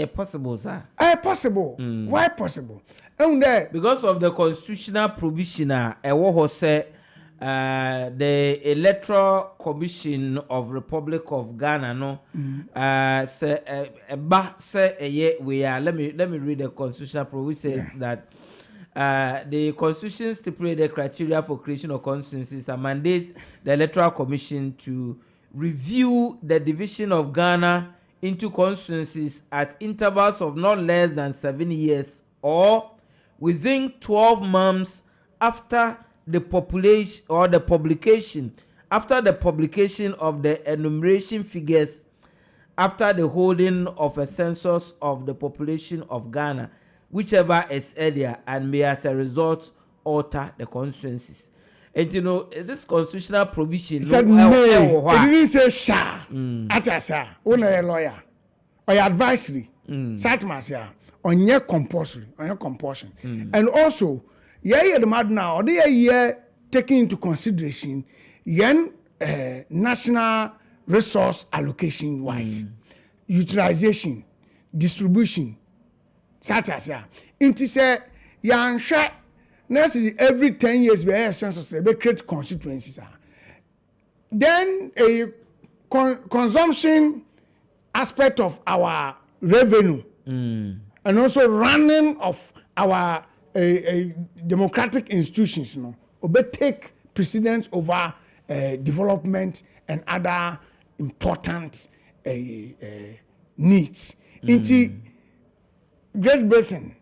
possible sir possible why possible and there because of the constitutional provision say the Electoral Commission of Republic of Ghana no we are let me read the constitutional provisions that the constitution stipulates the criteria for creation of constituencies and mandates the Electoral Commission to review the division of Ghana into constituencies at intervals of not less than 7 years or within 12 months after the population or the publication of the enumeration figures after the holding of a census of the population of Ghana, whichever is earlier, and may as a result alter the constituencies. And you know this constitutional provision said no, it didn't say sha atasa one a lawyer or advisory satmasia on your compulsory on your compulsion and also the mad now or the year taking into consideration yen national resource allocation wise utilization distribution satasa into say yan share every 10 years we have census we create constituencies then a consumption aspect of our revenue and also running of our democratic institutions we take precedence over development and other important needs into Great Britain.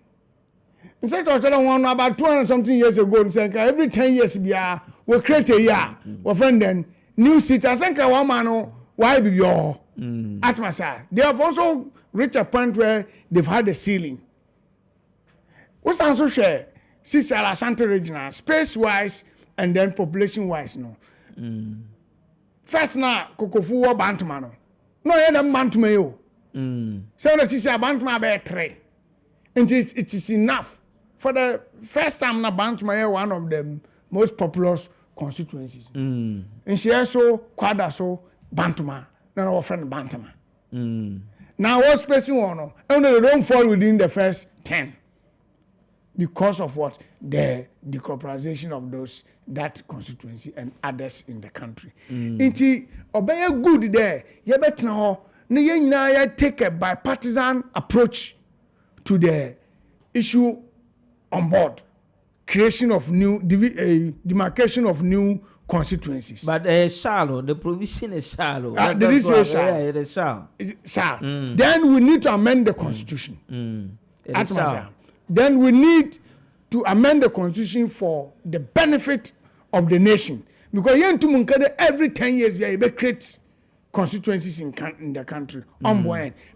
In fact, I was one about 200 something years ago and said every 10 years we create a year. We find then new city. I think one man why be your Atmosphere. They have also reached a point where they've had a ceiling. What's also share? Since Ashanti regional, space-wise and then population-wise, no. First now, Kokofu wa Bantama no. No, you don't Bantama yo. So the sister Bantama be 3. And it is enough. For the first time na Bantama is one of the most populous constituencies. And she also Kwada so Bantama. No, our friend Bantama. Now what space you want? And they don't fall within the first 10. Because of what? The decorporation of that constituency and others in the country. Inti obey good there. You better know. You take a bipartisan approach to the issue on board. Creation of new demarcation of new constituencies. But shallow. The provision is shallow. Did you say shallow? Yeah, it is shallow. Shallow. Then we need to amend the constitution. It is shallow. Then we need to amend the constitution for the benefit of the nation. Because every 10 years we create constituencies in the country.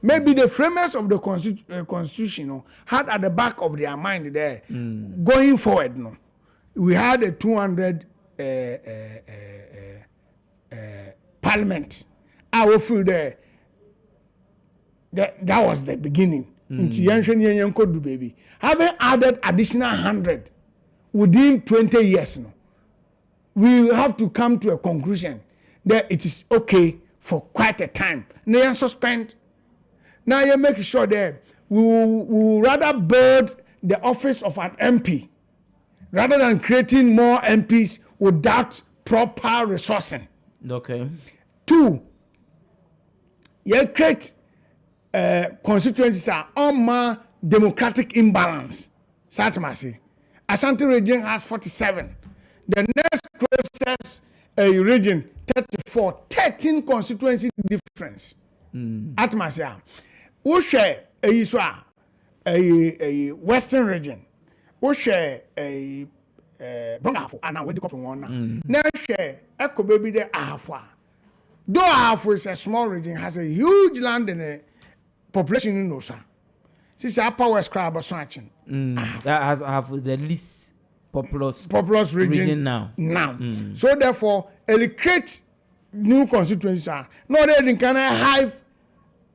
Maybe the framers of the constitution had at the back of their mind there, going forward. We had a 200 parliament. I will feel there. That was the beginning. Baby. Having added additional 100 within 20 years, we have to come to a conclusion that it is okay for quite a time. Now you suspend. Now you make sure that we will rather build the office of an MP rather than creating more MPs without proper resourcing. Okay. 2, you create constituencies are on democratic imbalance. Satimasi. Ashanti region has 47. The next closest region 34. 13 constituency difference. Atmosphere. We share a western region. We share a Bongafo and I wake up one. Now share Echo baby the Ahafwa. Though Ahafwa is a small region, has a huge land and a population in Osa. Since our power scribe was swatching. That has the least populous region now. So therefore, create new constituencies. No, they can have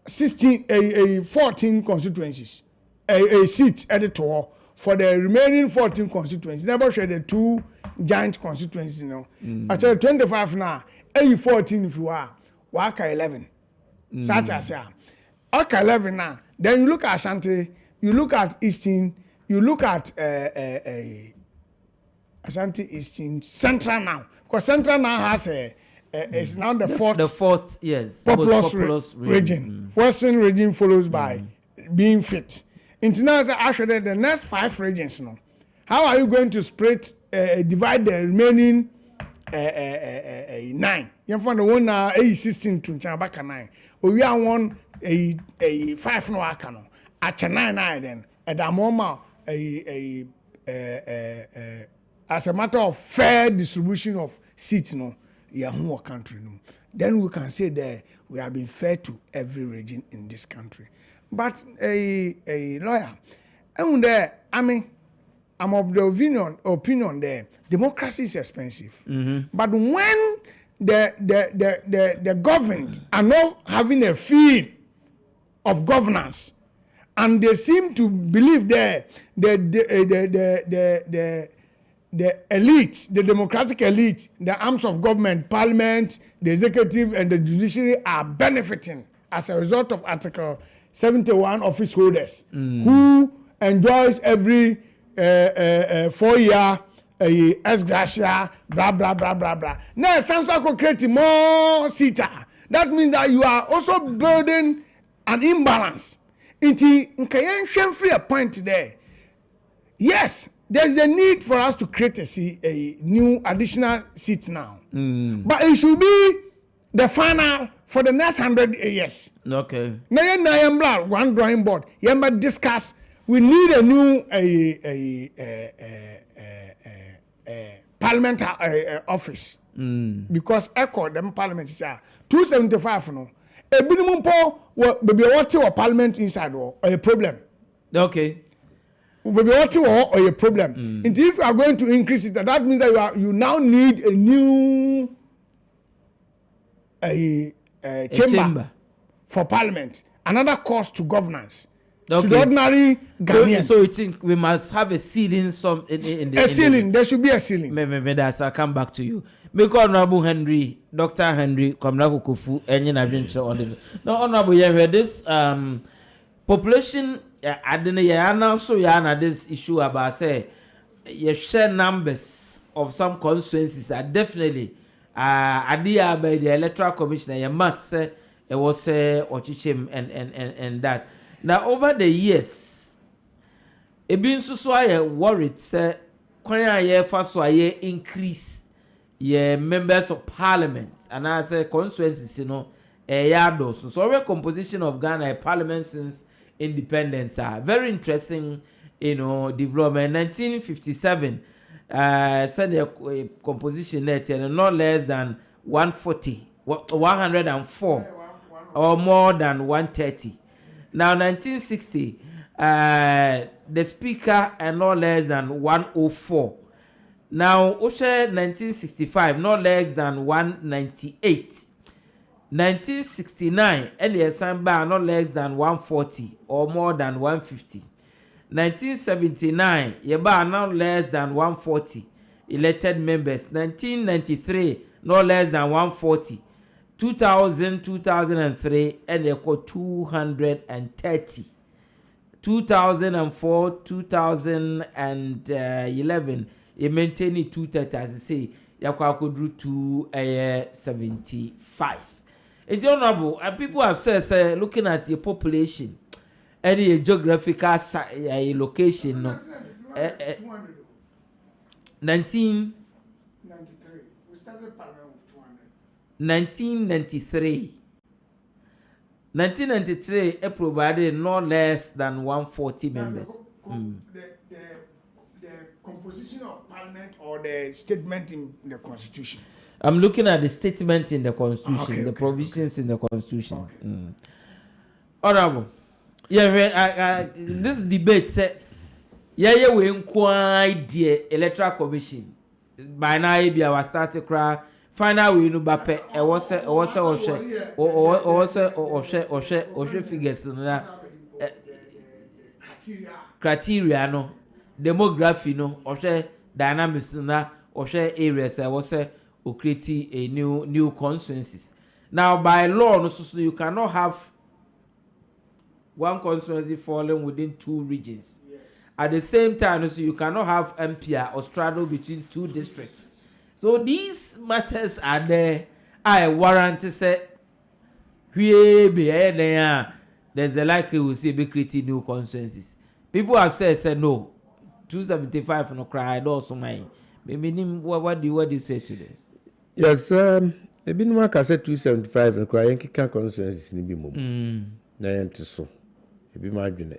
14 constituencies. A seat editor for the remaining 14 constituencies. Never share the 2 giant constituencies. I tell you 25 now. 14 if you are. Waka 11. Such as okay, 11 now. Then you look at Ashanti, you look at Eastern, you look at Ashanti Eastern, Central now. Because Central now has it's now the fourth yes, populous region. Western region follows by being fit. International actually the next 5 regions now. How are you going to divide the remaining 9? You find the one now 16 to Chambaka 9. We are one a 5 no akano. At 9 then at the moment as a matter of fair distribution of seats country then we can say that we have been fair to every region in this country. But a lawyer, and there, I'm of the opinion there. Democracy is expensive, but when the government are not having a feel of governance, and they seem to believe the elite, the democratic elite, the arms of government, parliament, the executive, and the judiciary are benefiting as a result of Article 71 office holders who enjoys every 4-year ex gratia, blah, blah, blah, blah, blah. Now, Sansa could create more seater. That means that you are also building an imbalance. In Kayan free a point there. Yes, there's a need for us to create a new additional seat now. But it should be the final for the next 100 years. Okay. Now, one drawing board. You must discuss. We need a new parliament office because echo them parliament is 275 no. ebinom mpo baby what or parliament inside or a problem. Okay. Baby what or a problem. And if you are going to increase it, that means that you now need a new chamber for parliament. Another cost to governance. Okay. To the ordinary Ghanaian. So you think we must have a ceiling in the ceiling. There should be a ceiling. I'll come back to you. Make Honorable Henry, Dr. Henry, Komnako Kufu, any adventure on this. Now, Honorable, you heard this population. I didn't hear so yana this issue about say you share numbers of some constituencies are definitely idea by the electoral commissioner. You must say it was Ochichim and that. Now over the years, it been so I worried say kwanya ye first ye increase ye members of parliament and I say constituencies yardos. So our composition of Ghana parliament since independence are very interesting, development. 1957 said the composition net and not less than 104 or more than 130. Now 1960 the speaker and no less than 104. Now Osha 1965 no less than 198. 1969 any assembly no less than 140 or more than 150. 1979 yeba no less than 140 elected members. 1993 no less than 140. 2000 2003 and equal 230. 2004 2011 you maintain it 230 as I say yakwa could do 275. It's honorable and people have said looking at your population any geographical location no 1993 we started parliament with 200. 1993 it provided no less than 140 members. The composition of parliament or the statement in the constitution. I'm looking at the statement in the constitution, provisions in the constitution. Okay. Honorable, this debate said, we inquire the electoral commission. By now, we are starting to cry. Final we no bape. I was figures na criteria no demography no dynamics na areas. I was create a new constituencies. Now by law no so you cannot have one constituency falling within two regions. Yes. At the same time so you cannot have MPR or straddle between two districts. So these matters are there. I warrant to say there's a likely we'll see be creating new constituencies. People have said no 275 no cry also my maybe what do you say to this? Yes, a bit more can say 275 and crying can consensus in Bimum. Nayan to so. A bit margin.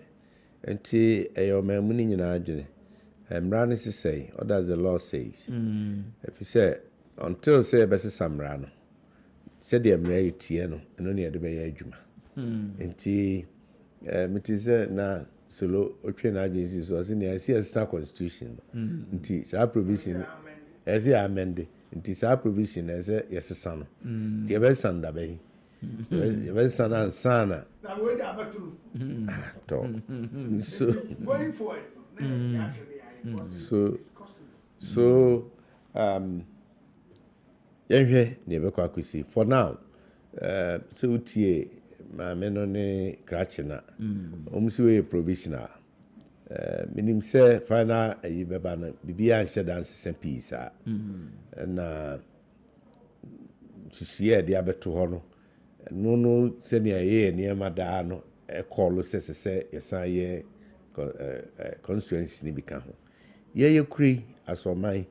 And tea a man winning in Argent. And Brownie to say, or does the law says? If you say, until say a best Samrano, said the Amray Tiano, and only at the Bay Juma. And tea, it is now solo or train agencies was in the ICS constitution. And tea, so provision as I amended. It is our provision as a yes, son. The best son, the bay. The best son and son. So, going forward. So, never quite see. For now, so tea, my men on a cratchina, almost way provisional. Minim say final a yebana bibi answer dance and peace and to see the abeto hono no senior ye near madano a call says say yes I constituency ni bika ho ye kri aso mai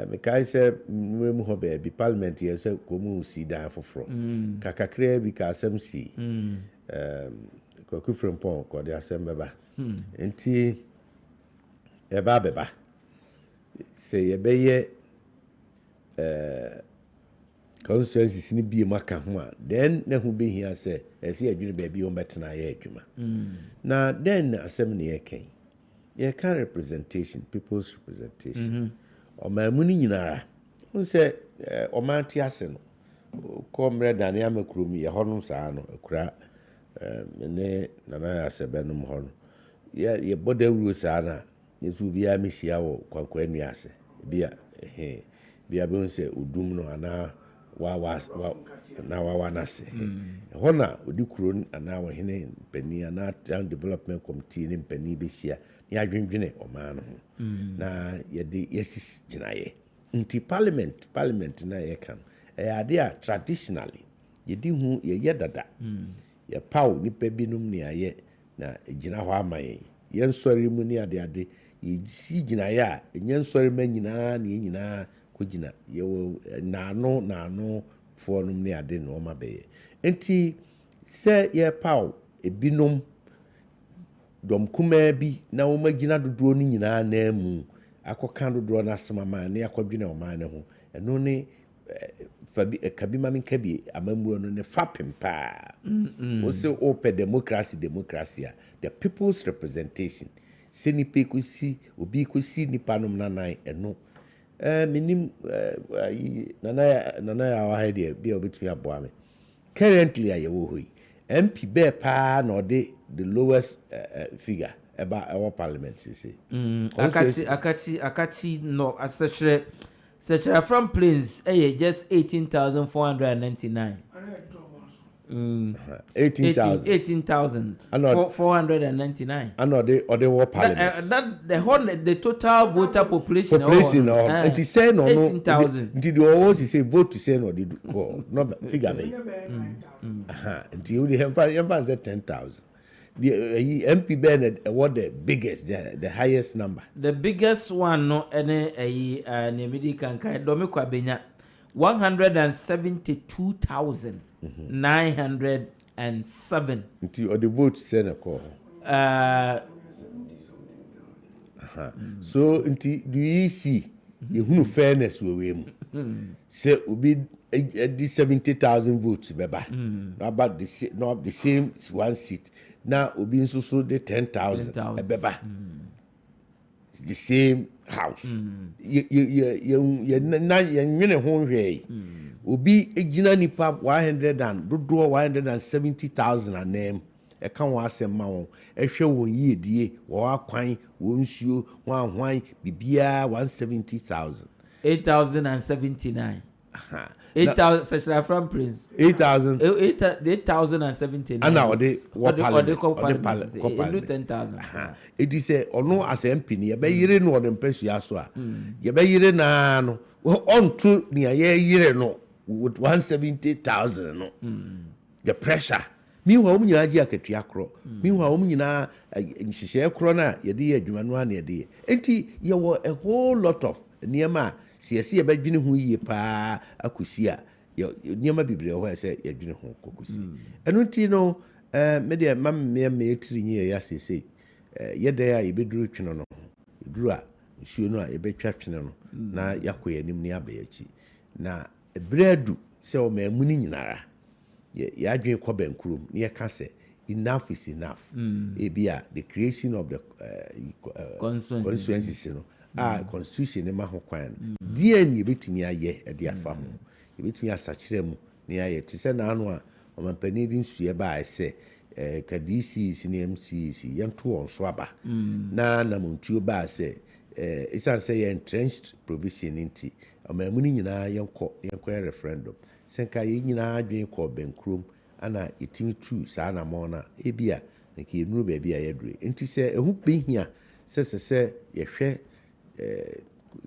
me kai say mu ho be parliament ye say komu si dan foforo kakakra bi ka asem si ko kufrem pon ko de asem beba enti eba beba se ye beye constituencies ni bi maka ho a then na hu be hia say ese adwene ba bi o betena ye adwuma na then asem ne yeken ye can representation, people's representation o ma mu ni nyinara un say o ma ti ase no ko mre dan ya makrum ye honum saa no akura ne nana asebenum ho no ye bodawuru saa na yesu bia mehia wo kwankwanni ase bia bia be unse udum no ana wa nase hona odi kuro ana wo hene pani ana town development committee ne pani be hia ne adwendwene o ma no na ye de yesis ginaye nti parliament na ye kan ade a traditionally ye di hu ye yedada ye paw ni pe binum ne aye na gina ho amaye ye nsori mu ni ade ye si ginaye a enye nsori ma nyina ne nyina ko gina ye naano fonum ne ade no ma be enti se ye paw ebinum dom kuma bi na wo magina dodo ni nyina na mu akoka dodo na semama ne akwadwene o ma ne ho eno ne fabi kabima min kabi amamuo no ne fapem pa o se open democracy the people's representation seni pe kusi obi kusi ni panom nanan eno minim nana ya wa hede bi obetumi aboa me currently ayewo hoi MP be pa na ode the lowest figure about our parliament say akachi no asechere from plains just 18,499 18,499 and or they were parliament that the total voter population and to say no 18,000 did you always say vote to say no did go no figure me until you have 10,000 the MP Bernard award the biggest the highest number the biggest one no any medical kind domiko abenya 172,907 until the vote say na call so until do you see you who fairness we mu say obi the 70,000 votes beba about the same one seat now obi nso so the 10,000 beba the same house you nwene ho hwe obi egina nipa 170,000 anem e kan wa asem ma won ehwe won yiedie wo akwan wo nsuo wo ahwan bibia 170,000 8,079 8,000 such from prince 8,079 and now they parliament 10,000 it is a ono as MP ni be yire no on pesu aso a ye be yire na no on to ni ye yire no with 170,000 no the pressure meanwhile um nyina agi akatua kro meanwhile um nyina nhihye kro na ye de adwuma no na ye de enti ye wo a whole lot of niema siasi ye badwene ho yie pa akosi a niema bibre ho se ye dwene ho kokosi eno ti no me de me etiri nyi ya sese ye de a ye beduru twene no duru a nsuo no a ye betwa twene no na yakoye nim ni abayachi na breadu se o ma mu ni nyinara ya adwen ko bankurum ne ye ka se enough is enough ebia the creation of the constituencies no constitution ne ma ho kwan die ni betimi aye e de afa ho e betimi asakire mu ne aye ti se na anu a o ma pani din sue ba ese ka DC ne MCC yanto on so aba na muntuo ba se isan say entrenched provision inti o ma mu ni nyina yanko referendum senka ye nyina adwen ko bankrum ana itimi tu sa na mo na ebia nke nuru ba bia ye dure enti se ehu behia se ye hwe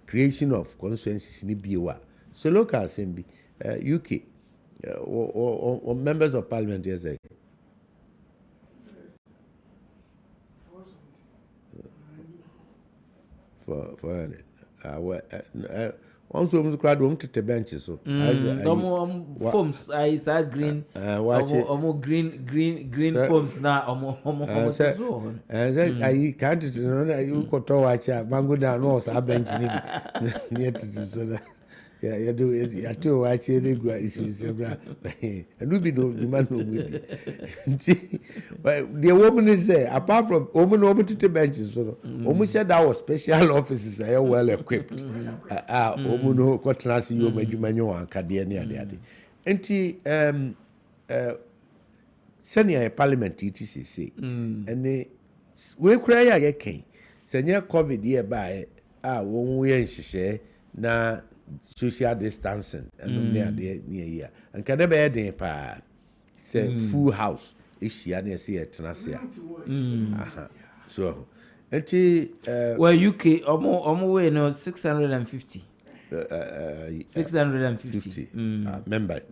creation of constituencies ni biwa so local assembly UK or members of parliament yes for one so mus crowd to the benches so forms is a green green forms na so I can't you ko to watch mango down no sa bench ni near to so ya do ya to wa che de gua isi sebra anu bi no bi man no bi the woman is there apart from woman over to benches so woman said that was special offices are well equipped woman no ko trans you madwumanyo anka de ne ade enti senior parliament TTCC and we cry ya ken senior covid here by won we nhihye na social distancing and near near here and can be den pa say full house ehia na say etnasia so enti well UK omo we no 650 650 members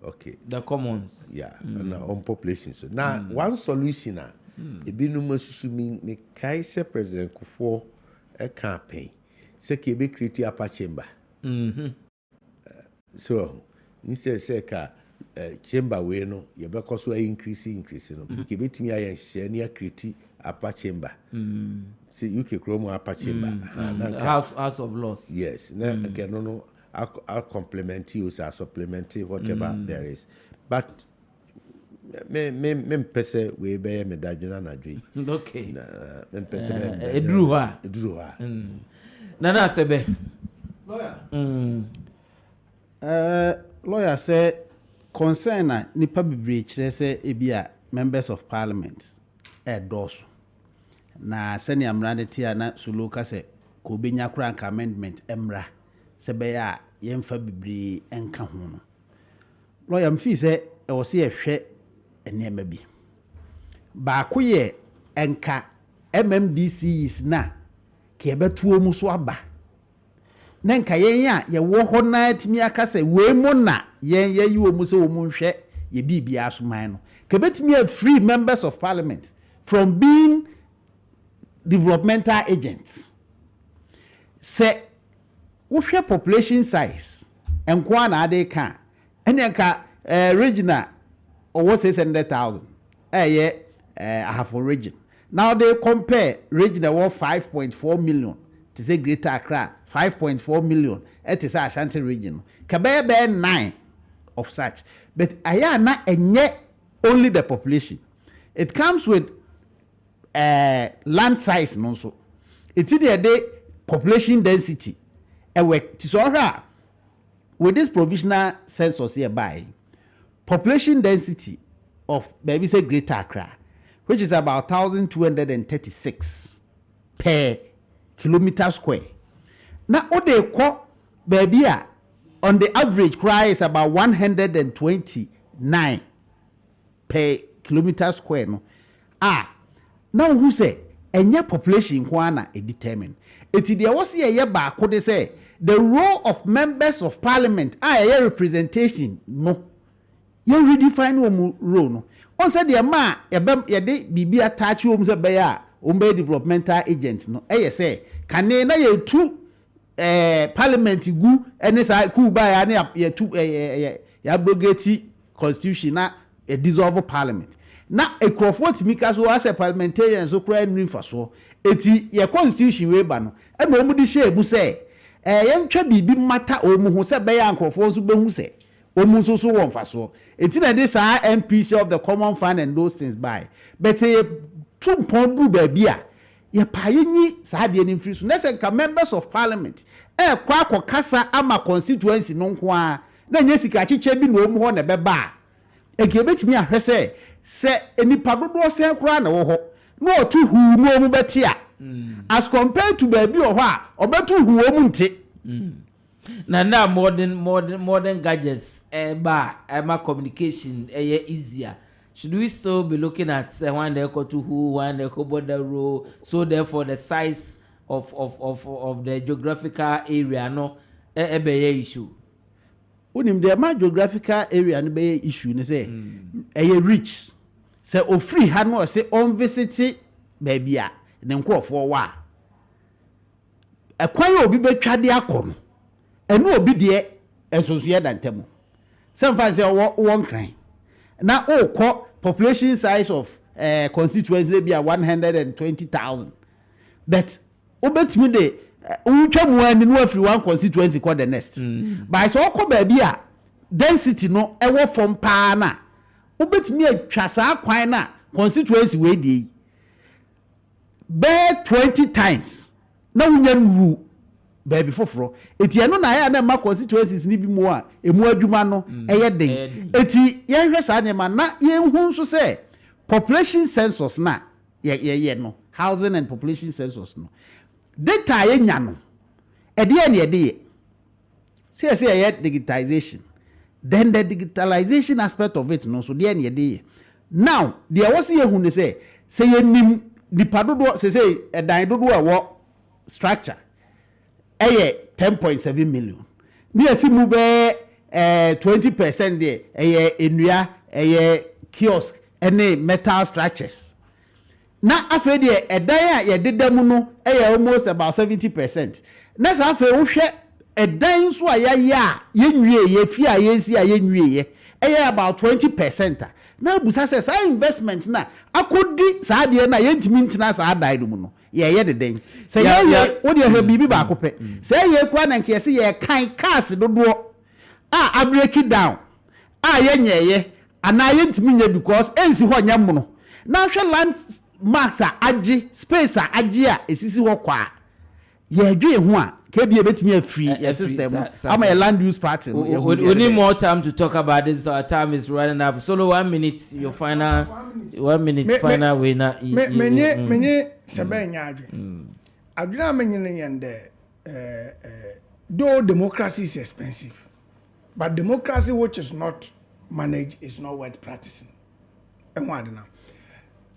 okay the commons and on population so now one solution ebinum asusu me kai say president Kufuor a campaign say ke be create upper chamber so instead say ka chamber we no ye be koso increase no ke betimi ayen hye na create upper chamber say UK Chrome upper chamber house of laws yes na again no I'll complement you or supplement whatever there is but me pese we be me dadwena na dwi okay me pese eduru ha nana sebe lawyer say concern na nipa bibre kire say ebia members of parliament dosu na senior amrade tia na suluka say ko benya kura amendment emra sebe ya yemfa bibre enka ho no lawyer mfi say e wo se ehwe enema bi ba ko ye enka MMDCs na ke betuo mu so aba na nka yen a ye wo ho na atimi aka say we mu na yen yi wo mu se wo mu hwe ye bibia asoman no ke betimi free members of parliament from being developmental agents say wo hwe population size enko na ade ka enka regional or 600,000 half a region now they compare regional 5.4 million to say Greater Accra 5.4 million it is Ashanti region kabebe 9 of such but aya na enye only the population it comes with land size no so it's the population density with this provisional census hereby population density of maybe say Greater Accra which is about 1,236 per kilometer square now ode ko baby on the average cry is about 129 per kilometer square no now who say enya population kwana e determine eti there was ye ba ko de say the role of members of parliament representation no you redefine wo role no on said the ma ye de bibi attach wo say be ya be developmental agents no say can na ye tu parliament gu ene sa ku ba ya na ye tu ya abrogate constitution na a dissolve parliament na ekrofo timika so as a parliamentarian so kra nu faso eti ye constitution we ba no e ma omu di share bu say ye ntwa bibi mata omu ho se be ya nkrofo so be hu se omu so so won faso eti na this are MPs of the common fund and those things by but ye tumpon du ba bia ye payenyi sa de ni free so na se ka members of parliament kwa akokasa ama constituency no nko a na nya sika chiche bi na omu ho na be ba ekebetimi ahwese se enipa dodo se kura na wo ho na otu hu mu omu betia as compared to baby o ho a obetu hu omu nte na modern gadgets ma communication easier should we still be looking at one they go to who one they go border row so therefore the size of the geographical area no be issue unim the ma geographical area no be issue ne say rich say o free ha no say on visit baby a ne nkofo wa ekwan obi betwa de akọ no enu obi de esonso ye dantemu some fans say one crying na o population size of constituency be 120,000 but obetimi de Ucha muani no afri one constituency called the next. By so ko baby a density no e wo from pa na. Ubetimi atwa saa kwan na constituency we dey. Be 20 times. Na wunya nru baby foforo. Eti eno na ya na ma constituencies ni bi mu a emu adwuma no eye den. Eti ye hwe saa ne ma na ye hu nso se population census na ye no. Housing and population census no. Data ye nya no ede ye say ye digitization, then the digitalization aspect of it no so de ye now there was ye hu ne say ye nim dipa dodo say edan dodo a wo structure 10.7 million ni asi mu be 20% de enua kiosk ene metal structures. Na afa de edan a ye dedam no almost about 70%. Na sa afa wo hwe edan so a ye nwie ye fi a ye si a ye nwie ye about 20%. Na busa se sa investment na akodi sa de na ye ntimi ntina sa dan no mu no ye de den. Se ye wo de hwe bibi ba akopɛ. Se ye kwa na nke se ye kan cars dodo a break it down. A ye nyeye ana ye ntimi nya because ensi ho nya mu no. Na hwe land max a agi space a agi a esisi ho kwa ye adwe ho a ke bia betimi afri your system am a land use party we need more time to talk about this. Our time is running up. Solo 1 minute your final 1 minute final winner menye sebe nya adwe adwena menye ne yende though democracy is expensive, but democracy which is not managed is not worth practicing. Enwadena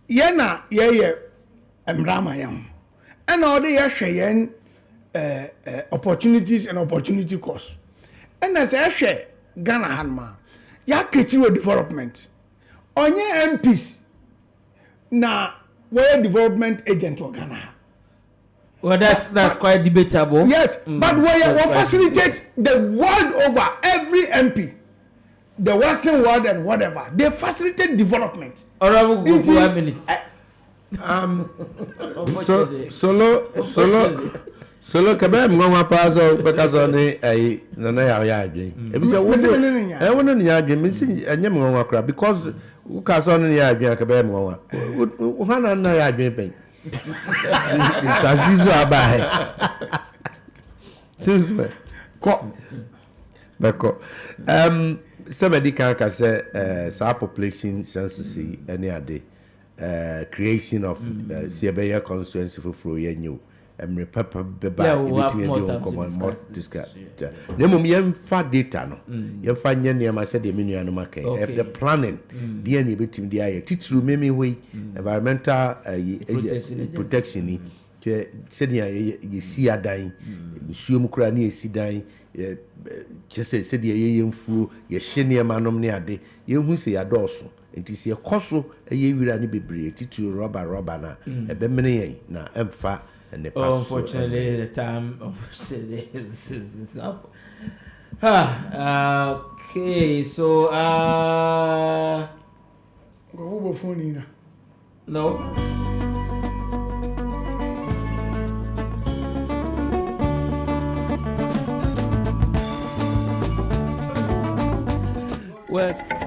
yena ye emrama yam and all the hwe opportunities and opportunity cost. And as I share Ghana Hanma ya kechiwe development onye MPs na where development agent of Ghana. Well, that's quite debatable. Yes, but we facilitate the world over, every MP, the Western world and whatever. They facilitate development. Honorable, go for 1 minute. Solo kabem ngwa pazo because oni nana ya adwen. Ebi se wonu ni adwen mi si anya ngwa kra because u ka so ni adwen kabem ngwa. U hana na ya adwen pen. Tazizo abai. Since ko beko somebody can say sa population census any ade creation of Siabeya constituency for yenyu papa beba more discuss nemo yem fa data no yem fa nya niam say de menu anu make the planning dey na betim dey aye titru meme we environmental protection ni said ye see adan suom kura na ye si dan chese said ye yemfu ye hye niam anom ne ade ye hu se ya doso enti se ekoso ye wira ne bebre titru rubber na ebemene yen na emfa. And the unfortunately, the time of is up. Okay, so go phone no. Well.